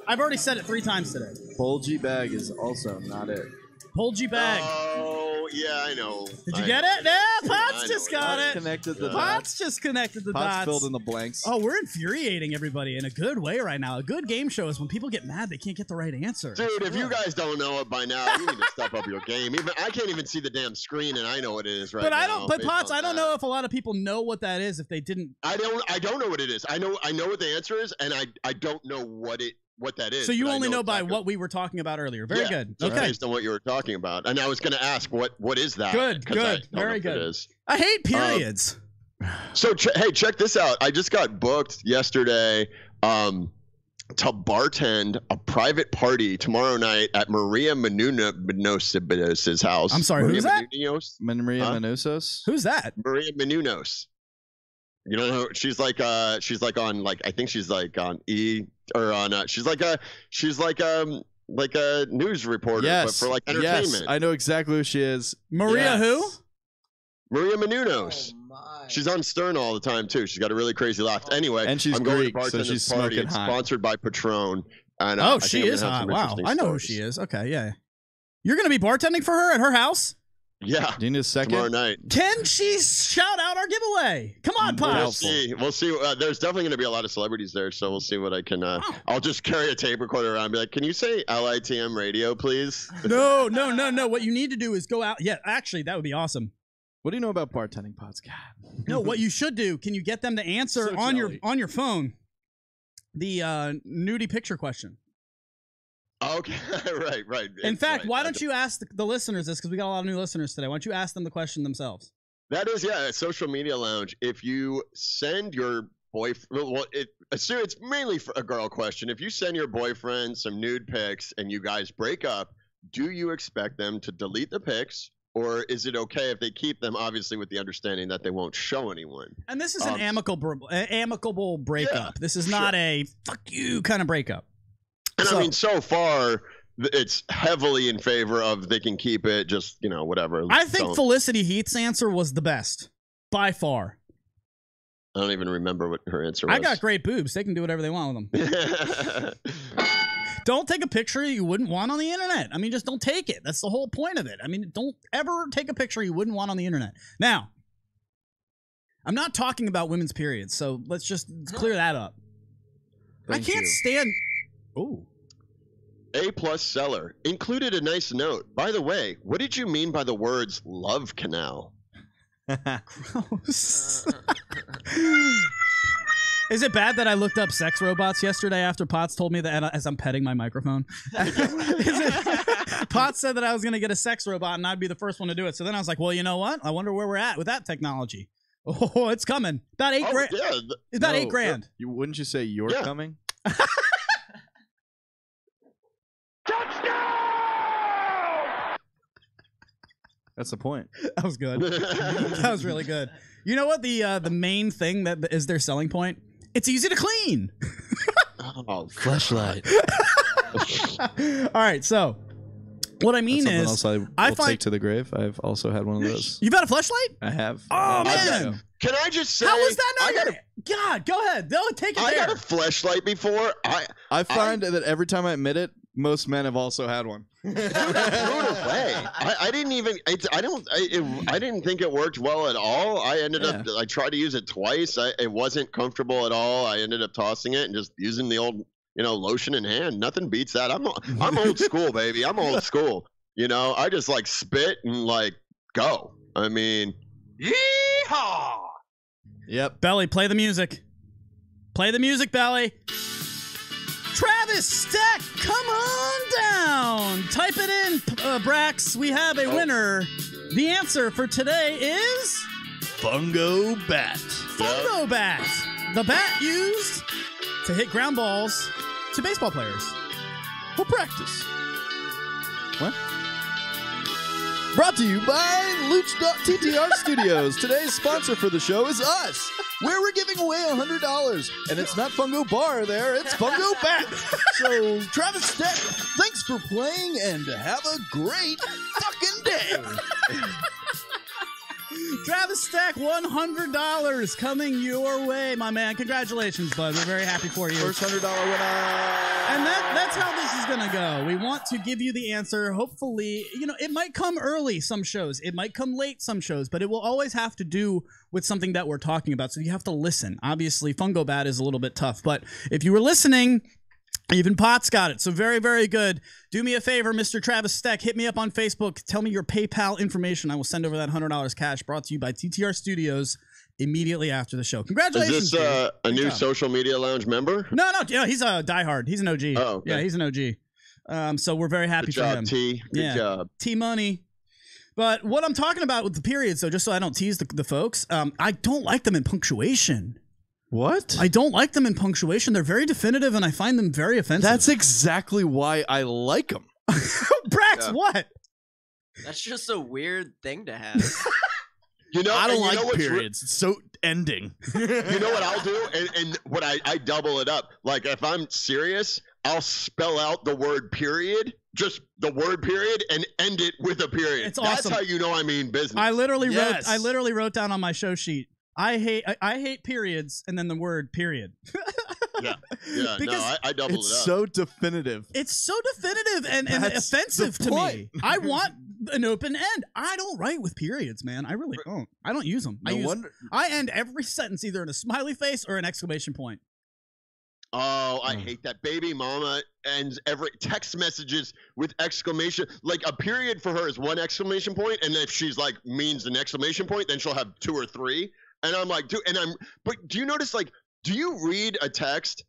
I've already said it 3 times today. Bulgy bag is also not it. Bulgy bag. Oh, yeah, I know. Did you get it? Yeah, Potts just got it. Connected the Potts just connected the Potts dots. filled in the blanks. Oh, we're infuriating everybody in a good way right now. A good game show is when people get mad they can't get the right answer. Dude, if you guys don't know it by now, you need to step up your game. Even I can't even see the damn screen, and I know what it is right now. But Potts, I don't know if a lot of people know what that is if they didn't. I don't know what it is. I know what the answer is, and I don't know what that is. So you only know by what we were talking about earlier. Very good. Okay. Based on what you were talking about. And I was going to ask, what is that? Good. Very good. I hate periods. So, hey, check this out. I just got booked yesterday to bartend a private party tomorrow night at Maria Menounos' house. I'm sorry, who's that? Maria Menounos? Who's that? Maria Menounos. You don't know? She's like on I think she's like on E or on she's like a news reporter, but for like entertainment. Yes, I know exactly who she is. Maria who? Maria Menounos. She's on Stern all the time too. She's got a really crazy laugh. Anyway, and she's I'm going Greek, to bartend so she's this party. smoking It's hot. sponsored by Patron. And, Oh, she is hot. Wow, I know who she is. Okay, yeah. You're going to be bartending for her at her house? Yeah. Do you need a second? Tomorrow night. Can she shout out our giveaway? Come on, Potts. We'll see. There's definitely going to be a lot of celebrities there, so we'll see what I can. I'll just carry a tape recorder around and be like, can you say LITM radio, please? No. What you need to do is go out. Yeah, actually, that would be awesome. What do you know about bartending, Potts? God. No, what you should do, can you get them to answer on your phone the nudie picture question? Okay, right. In fact, why don't you ask the listeners this, because we got a lot of new listeners today. Why don't you ask them the question themselves? That is, a social media lounge. If you send your boyfriend, it's mainly for a girl question. If you send your boyfriend some nude pics and you guys break up, do you expect them to delete the pics? Or is it okay if they keep them, obviously, with the understanding that they won't show anyone? And this is an amicable breakup. Yeah, this is not a fuck you kind of breakup. And I mean, so far, it's heavily in favor of they can keep it, just, whatever. I think Felicity Heath's answer was the best, by far. I don't even remember what her answer was. I got great boobs. They can do whatever they want with them. Don't take a picture you wouldn't want on the internet. I mean, just don't take it. That's the whole point of it. I mean, don't ever take a picture you wouldn't want on the internet. Now, I'm not talking about women's periods, so let's just clear that up. I can't stand... Ooh. A+ seller included a nice note. By the way, what did you mean by the words love canal? Gross. Is it bad that I looked up sex robots yesterday after Potts told me that as I'm petting my microphone? Potts said that I was going to get a sex robot and I'd be the first one to do it. So then I was like, well, you know what? I wonder where we're at with that technology. Oh, it's coming. About $8 grand. Yeah. It's about $8 grand. Wouldn't you say you're coming? That's the point. That was good. That was really good. You know what the main thing that is their selling point? It's easy to clean. Oh, fleshlight. All right, so what I mean is, else I take to the grave. I've also had one of those. You've had a fleshlight? I have. Oh man! Can I just say? How was that not? God, go ahead. They'll take it. I got a fleshlight before. I find that every time I admit it, most men have also had one. Threw it away. I didn't even. I didn't think it worked well at all. I ended up. I tried to use it twice. It wasn't comfortable at all. I ended up tossing it and just using the old, lotion in hand. Nothing beats that. I'm old school, baby. I'm old school. I just like spit and like go. I mean, yeehaw. Yep. Belly, play the music. Play the music, Belly. Travis Stack, come on down. Type it in, Brax. We have a winner. The answer for today is... Fungo Bat. Fungo Bat. The bat used to hit ground balls to baseball players. For practice. What? Brought to you by Lucdogg TTR Studios. Today's sponsor for the show is us, where we're giving away $100. And it's not Fungo Bar there, it's Fungo Back. So, Travis Steck, thanks for playing and have a great fucking day. Travis Steck, $100 coming your way, my man. Congratulations, bud. We're very happy for you. First $100 winner. And that's how this is going to go. We want to give you the answer. Hopefully, it might come early some shows. It might come late some shows, but it will always have to do with something that we're talking about. So you have to listen. Obviously, Fungo Bat is a little bit tough, but if you were listening, even Potts got it. So very, very good. Do me a favor, Mr. Travis Steck. Hit me up on Facebook. Tell me your PayPal information. I will send over that $100 cash brought to you by TTR Studios immediately after the show. Congratulations. Is this a new social media lounge member? No, he's a diehard. He's an OG. Oh, okay. Yeah, he's an OG. So we're very happy for him. T. Good job. T-Money. But what I'm talking about with the periods, so just so I don't tease the folks, I don't like them in punctuation. What? I don't like them in punctuation. They're very definitive, and I find them very offensive. That's exactly why I like them. Brax, what? That's just a weird thing to have. I don't like periods. It's so ending. You know what I'll do? And what I double it up. Like, if I'm serious, I'll spell out the word period, just the word period, and end it with a period. It's awesome. That's how you know I mean business. I literally wrote down on my show sheet, I hate periods, and then the word period. Yeah. No, I doubled it up. It's so definitive. It's so definitive and offensive to me. I want an open end. I don't write with periods, man. I really don't. I don't use them. I end every sentence either in a smiley face or an exclamation point. Oh, I hate that. Baby mama ends every text messages with exclamation. Like, a period for her is one exclamation point, and if she's like means an exclamation point, then she'll have 2 or 3. And I'm like, dude, but do you notice, like, do you read a text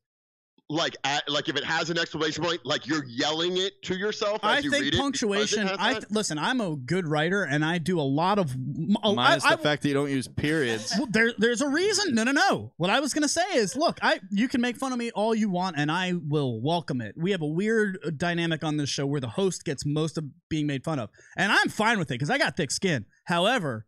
like if it has an exclamation point, like you're yelling it to yourself as you read it? I think punctuation. Listen, I'm a good writer, and I do a lot of. Minus the fact that you don't use periods. Well, there's a reason. No. What I was gonna say is, look, you can make fun of me all you want, and I will welcome it. We have a weird dynamic on this show where the host gets most of being made fun of, and I'm fine with it because I got thick skin. However,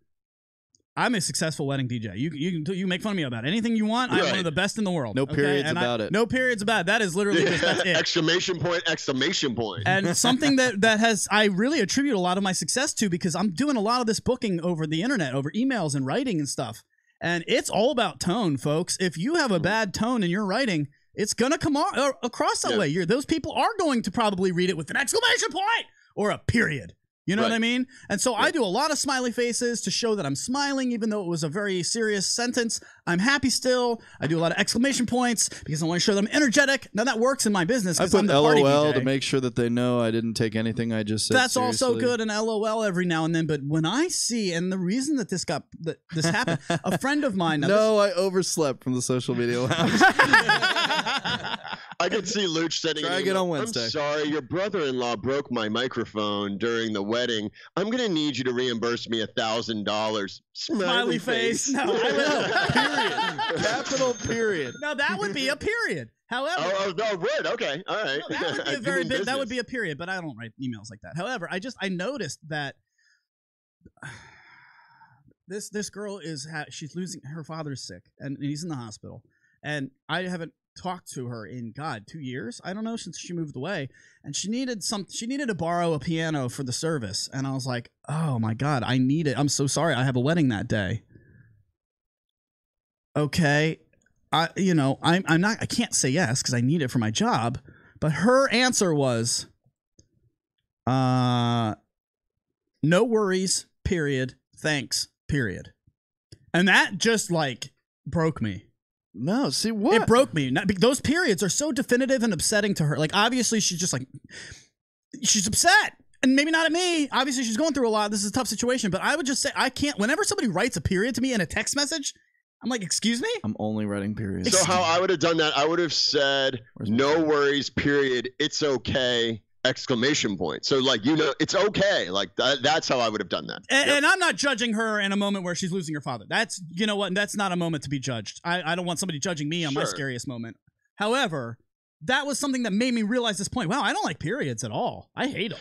I'm a successful wedding DJ. You make fun of me about anything you want. I'm one of the best in the world. No periods about it. No periods about it. That is literally that's it. Exclamation point, exclamation point. And something that I really attribute a lot of my success to, because I'm doing a lot of this booking over the internet, over emails and writing and stuff. And it's all about tone, folks. If you have a bad tone in your writing, it's going to come across that way. Those people are going to probably read it with an exclamation point or a period. You know what I mean? And so I do a lot of smiley faces to show that I'm smiling, even though it was a very serious sentence. I'm happy still. I do a lot of exclamation points because I want to show that I'm energetic. Now, that works in my business. I put I'm the party LOL DJ. to make sure that they know I didn't take anything I just said That's seriously. also good, an LOL every now and then. But when I see, and the reason that this happened, a friend of mine. I overslept from the social media lounge. I could see Luch sitting. Try again on Wednesday. I'm sorry, your brother-in-law broke my microphone during the wedding. I'm gonna need you to reimburse me $1,000. Smiley face. No, I will. Period. Capital period. No, that would be a period. However, would okay, all right. No, that would be a very big. That would be a period, but I don't write emails like that. However, I noticed that this girl she's losing her father's sick, and he's in the hospital, and I haven't talked to her in 2 years. I don't know, since she moved away, and she needed to borrow a piano for the service, and I was like, oh my God, I need it. I'm so sorry. I have a wedding that day. Okay. I can't say yes because I need it for my job. But her answer was, no worries, period. Thanks, period. And that just broke me. No, see what? It broke me. Those periods are so definitive and upsetting to her. Like, obviously she's just she's upset. And maybe not at me. Obviously she's going through a lot. This is a tough situation. But I would just say, I can't, whenever somebody writes a period to me in a text message, I'm like, excuse me? I'm only writing periods. So how I would have done that, I would have said, no worries, period. It's okay. Exclamation point. So it's okay. That's how I would have done that. And I'm not judging her in a moment where she's losing her father. That's, you know what? That's not a moment to be judged. I don't want somebody judging me on my scariest moment. However, that was something that made me realize this point. Wow, I don't like periods at all. I hate them.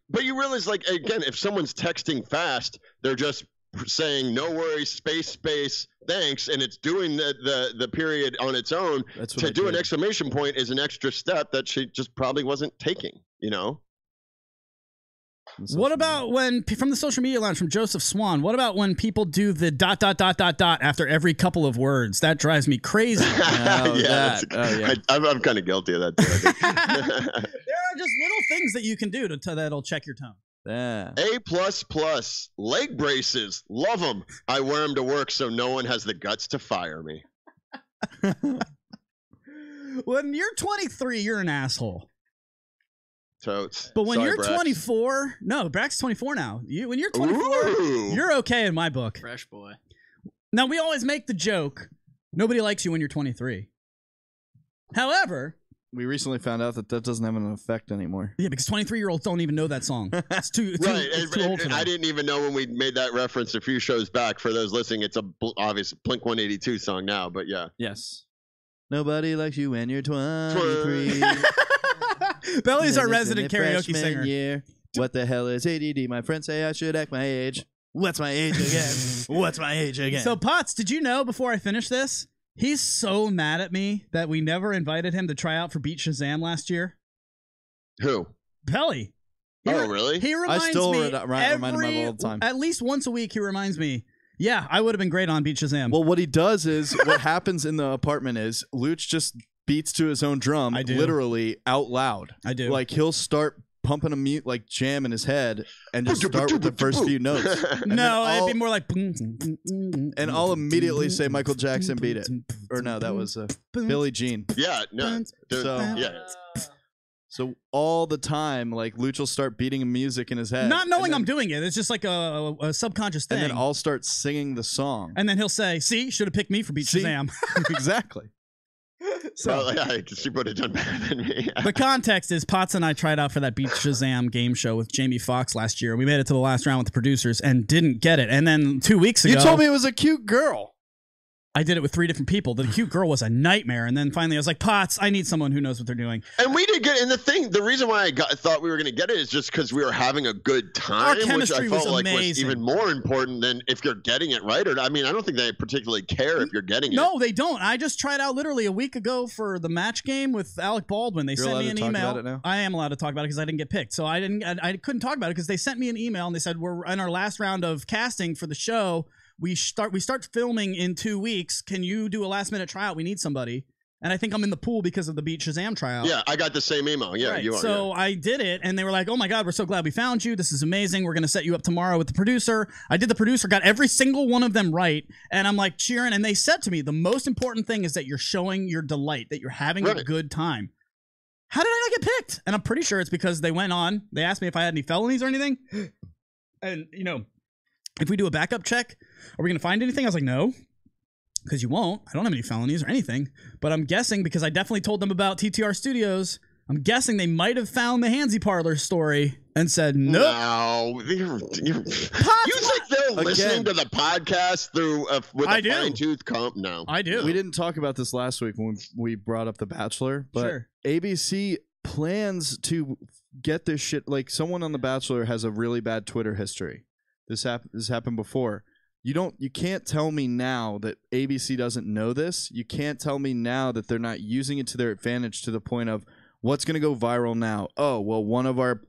But you realize, like, again, if someone's texting fast, they're just saying no worries, space, thanks, and it's doing the period on its own. To do an exclamation point is an extra step that she just probably wasn't taking, you know? What about when, from the social media lounge from Joseph Swan, what about when people do the ... after every couple of words? That drives me crazy. I'm kind of guilty of that too, I think. There are just little things that you can do that'll check your tone. Yeah. A++, leg braces, love them. I wear them to work so no one has the guts to fire me. When you're 23, you're an asshole. Totes. But when you're Brax. 24, no, Brax is 24 now. When you're 24, you're okay in my book. Fresh boy. Now, we always make the joke, nobody likes you when you're 23. However, we recently found out that doesn't have an effect anymore. Yeah, because 23-year-olds don't even know that song. It's too old for them. I didn't even know when we made that reference a few shows back. For those listening, it's a obvious Blink-182 song now, but yeah. Yes. Nobody likes you when you're 23. Belly's our resident karaoke singer. Year. What the hell is ADD? My friends say I should act my age. What's my age again? What's my age again? So, Potts, did you know before I finish this, he's so mad at me that we never invited him to try out for Beat Shazam last year? Who? Belly. Really? He reminds I still me remind him of all the time. At least once a week, he reminds me, yeah, I would have been great on Beat Shazam. Well, what he does is, what happens in the apartment is, Luch just beats to his own drum, literally out loud. I do. Like, he'll start pumping a mute, like jam in his head, and just start with the first few notes. No, it'd be more like... And I'll immediately say Michael Jackson beat it. Or no, that was Billie Jean. Yeah, no. So all the time, like, Luch will start beating music in his head. Not knowing I'm doing it. It's just like a subconscious thing. And then I'll start singing the song. And then he'll say, see, should have picked me for Beat Shazam. Exactly. So she would have done better than me. The context is Potts and I tried out for that Beat Shazam game show with Jamie Foxx last year. We made it to the last round with the producers and didn't get it. And then 2 weeks ago... You told me it was a cute girl. I did it with 3 different people. The cute girl was a nightmare. And then finally I was like, Potts, I need someone who knows what they're doing. And we did get, and the reason why I thought we were going to get it is just because we were having a good time, which I felt like was even more important than if you're getting it right. Or I mean, I don't think they particularly care if you're getting it. No, they don't. I just tried out literally a week ago for the match game with Alec Baldwin. They sent me an email. About it now? I am allowed to talk about it because I didn't get picked. So I couldn't talk about it because they sent me an email and they said, we're in our last round of casting for the show. We start filming in 2 weeks. Can you do a last-minute tryout? We need somebody. And I think I'm in the pool because of the Beat Shazam tryout. Yeah, I got the same email. Yeah, right. You are. So yeah. I did it, and they were like, oh, my God, we're so glad we found you. This is amazing. We're going to set you up tomorrow with the producer. I did the producer, got every single one of them right, and I'm like cheering. And they said to me, the most important thing is that you're showing your delight, that you're having a good time. How did I not get picked? And I'm pretty sure it's because they went on. They asked me if I had any felonies or anything. And, you know, if we do a backup check, are we going to find anything? I was like, no, because you won't. I don't have any felonies or anything. But I'm guessing, because I definitely told them about TTR Studios, I'm guessing they might have found the Handsy Parlor story and said, nope. No. You think they're listening to the podcast through with a fine-tooth comb? No. I do. We didn't talk about this last week when we brought up The Bachelor, but ABC plans to get this shit. Like, someone on The Bachelor has a really bad Twitter history. This happened before. You can't tell me now that ABC doesn't know this. You can't tell me now that they're not using it to their advantage to the point of what's going to go viral now. Oh, well, one of our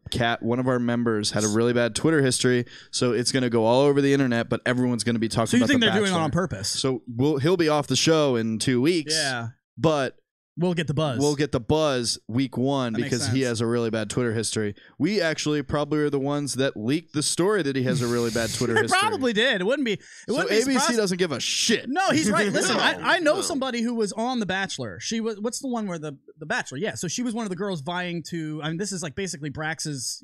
members had a really bad Twitter history, so it's going to go all over the internet, but everyone's going to be talking about So you think The they're doing it Bachelor. on purpose? So he'll be off the show in 2 weeks. Yeah. But we'll get the buzz. We'll get the buzz week 1 That makes because sense. he has a really bad Twitter history. We actually probably are the ones that leaked the story that he has a really bad Twitter history. Probably did. It wouldn't be. ABC doesn't give a shit. No, he's right. Listen, I know somebody who was on The Bachelor. She was. What's the one where the Bachelor? Yeah. So she was one of the girls vying to. I mean, this is like basically Brax's,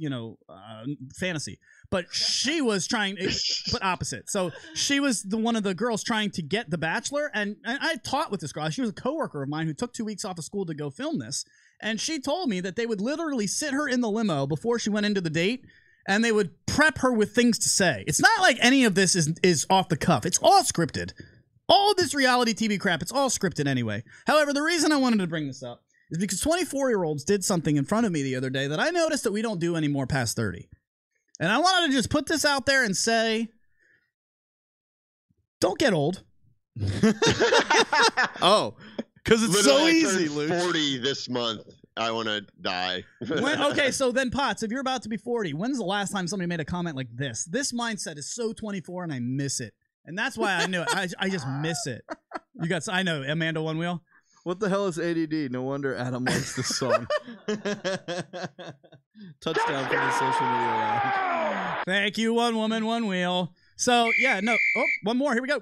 fantasy. But she was trying, but opposite. So she was one of the girls trying to get The Bachelor, and I taught with this girl. She was a coworker of mine who took 2 weeks off of school to go film this, and she told me that they would literally sit her in the limo before she went into the date, and they would prep her with things to say. It's not like any of this is off the cuff. It's all scripted. All of this reality TV crap, it's all scripted anyway. However, the reason I wanted to bring this up is because 24-year-olds did something in front of me the other day that I noticed that we don't do anymore past 30. And I wanted to just put this out there and say, don't get old. Oh, because it's so Literally, I easy, turned Luke. 40 this month. I want to die. Okay, so then, Potts, if you're about to be 40, when's the last time somebody made a comment like this? This mindset is so 24, and I miss it. And that's why I knew it. I just miss it. You got, I know, Amanda One Wheel. What the hell is ADD? No wonder Adam likes this song. Touchdown from the social media lounge. Thank you, One Woman, One Wheel. So, yeah, no. Oh, one more. Here we go.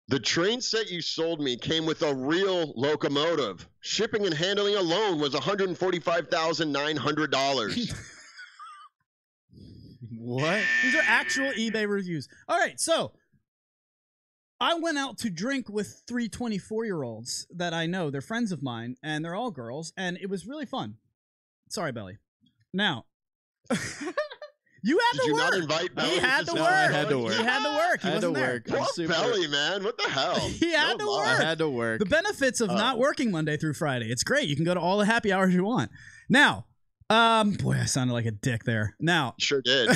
The train set you sold me came with a real locomotive. Shipping and handling alone was $145,900. What? These are actual eBay reviews. All right, so I went out to drink with 3 24-year-olds that I know. They're friends of mine, and they're all girls, and it was really fun. Sorry, Belly. Now, you had to work. Did you not invite Belly? He had to work. I had to work. He had to work. He wasn't there. Poor Belly, man. What the hell? He had to work. I had to work. The benefits of not working Monday through Friday. It's great. You can go to all the happy hours you want. Now, boy, I sounded like a dick there. Now, sure did.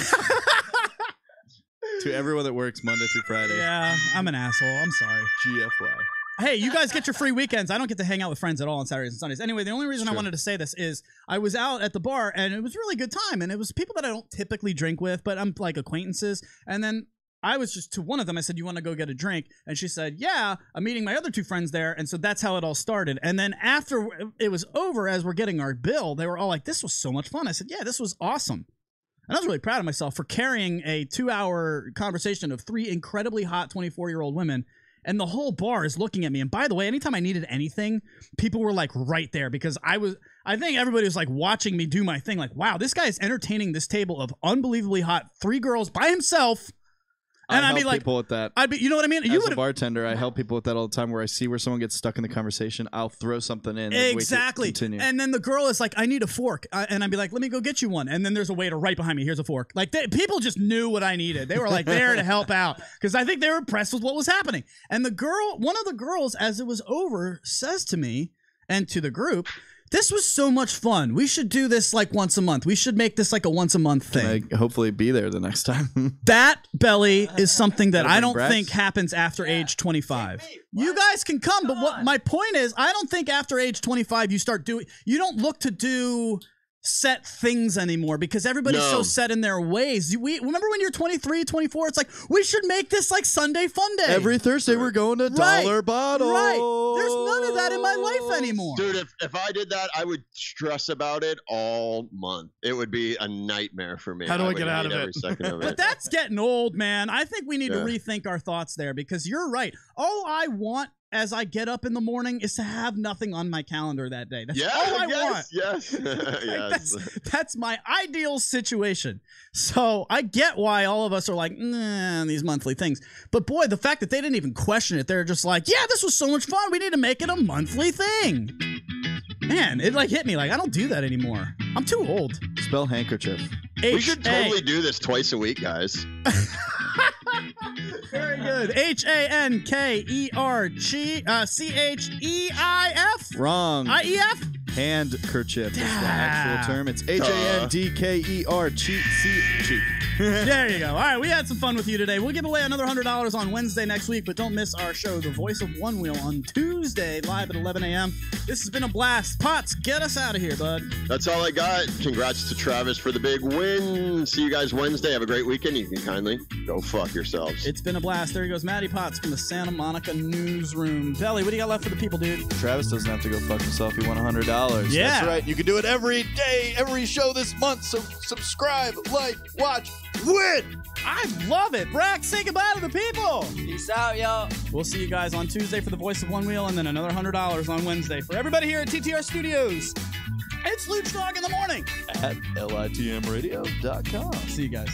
To everyone that works Monday through Friday. Yeah, I'm an asshole. I'm sorry. GFY. Hey, you guys get your free weekends. I don't get to hang out with friends at all on Saturdays and Sundays. Anyway, the only reason I wanted to say this is I was out at the bar, and it was a really good time. And it was people that I don't typically drink with, but I'm like acquaintances. And then I was just to one of them, I said, you want to go get a drink? And she said, yeah, I'm meeting my other 2 friends there. And so that's how it all started. And then after it was over, as we're getting our bill, they were all like, this was so much fun. I said, yeah, this was awesome. And I was really proud of myself for carrying a 2-hour conversation of 3 incredibly hot 24-year-old women. And the whole bar is looking at me. And by the way, anytime I needed anything, people were like right there because I think everybody was like watching me do my thing. Like, wow, this guy is entertaining this table of unbelievably hot 3 girls by himself. And I'd be like, people with that. You know what I mean? As a bartender, I help people with that all the time. Where I see where someone gets stuck in the conversation, I'll throw something in. Exactly. Continue. And then the girl is like, I need a fork. And I'd be like, let me go get you one. And then there's a waiter right behind me. Here's a fork. Like, people just knew what I needed. They were like there to help out because I think they were impressed with what was happening. And one of the girls, as it was over, says to me and to the group, this was so much fun. We should do this like once a month. We should make this like a once a month thing. Can I hopefully be there the next time. That, Belly, is something that I don't think happens after age 25. You guys can come, but what my point is, I don't think after age 25 you don't look to do set things anymore because everybody's so set in their ways. Remember when you're 23, 24, it's like, we should make this like Sunday fun day. Every Thursday we're going to Dollar Bottle. Right. There's none of that in my life anymore. Dude, if I did that, I would stress about it all month. It would be a nightmare for me. How do I get out of it? Every second of it. But that's getting old, man. I think we need to rethink our thoughts there because you're right. All I want as I get up in the morning is to have nothing on my calendar that day. That's all I want. Yes. That's my ideal situation. So I get why all of us are like, nah, these monthly things. But boy, the fact that they didn't even question it, they're just like, yeah, this was so much fun. We need to make it a monthly thing. Man, it like hit me like I don't do that anymore. I'm too old. Spell handkerchief. We should totally do this twice a week, guys. Very good. HANKERCHEIF. Wrong. IEF. Handkerchief is the actual term. It's HANDKERCHEIF. There you go. All right, we had some fun with you today. We'll give away another $100 on Wednesday next week, but don't miss our show, The Voice of One Wheel, on Tuesday, live at 11 a.m. This has been a blast. Potts, get us out of here, bud. That's all I got. Congrats to Travis for the big win. See you guys Wednesday. Have a great weekend. You can kindly go fuck yourselves. It's been a blast. There he goes, Matty Potts from the Santa Monica newsroom. Belly, what do you got left for the people, dude? Travis doesn't have to go fuck himself. He won $100. Yeah. That's right. You can do it every day, every show this month. So subscribe, like, watch, win. I love it. Brack, say goodbye to the people. Peace out, y'all. We'll see you guys on Tuesday for The Voice of One Wheel, and then another $100 on Wednesday. For everybody here at TTR Studios, it's Lucdogg in the morning at LITMradio.com. See you guys.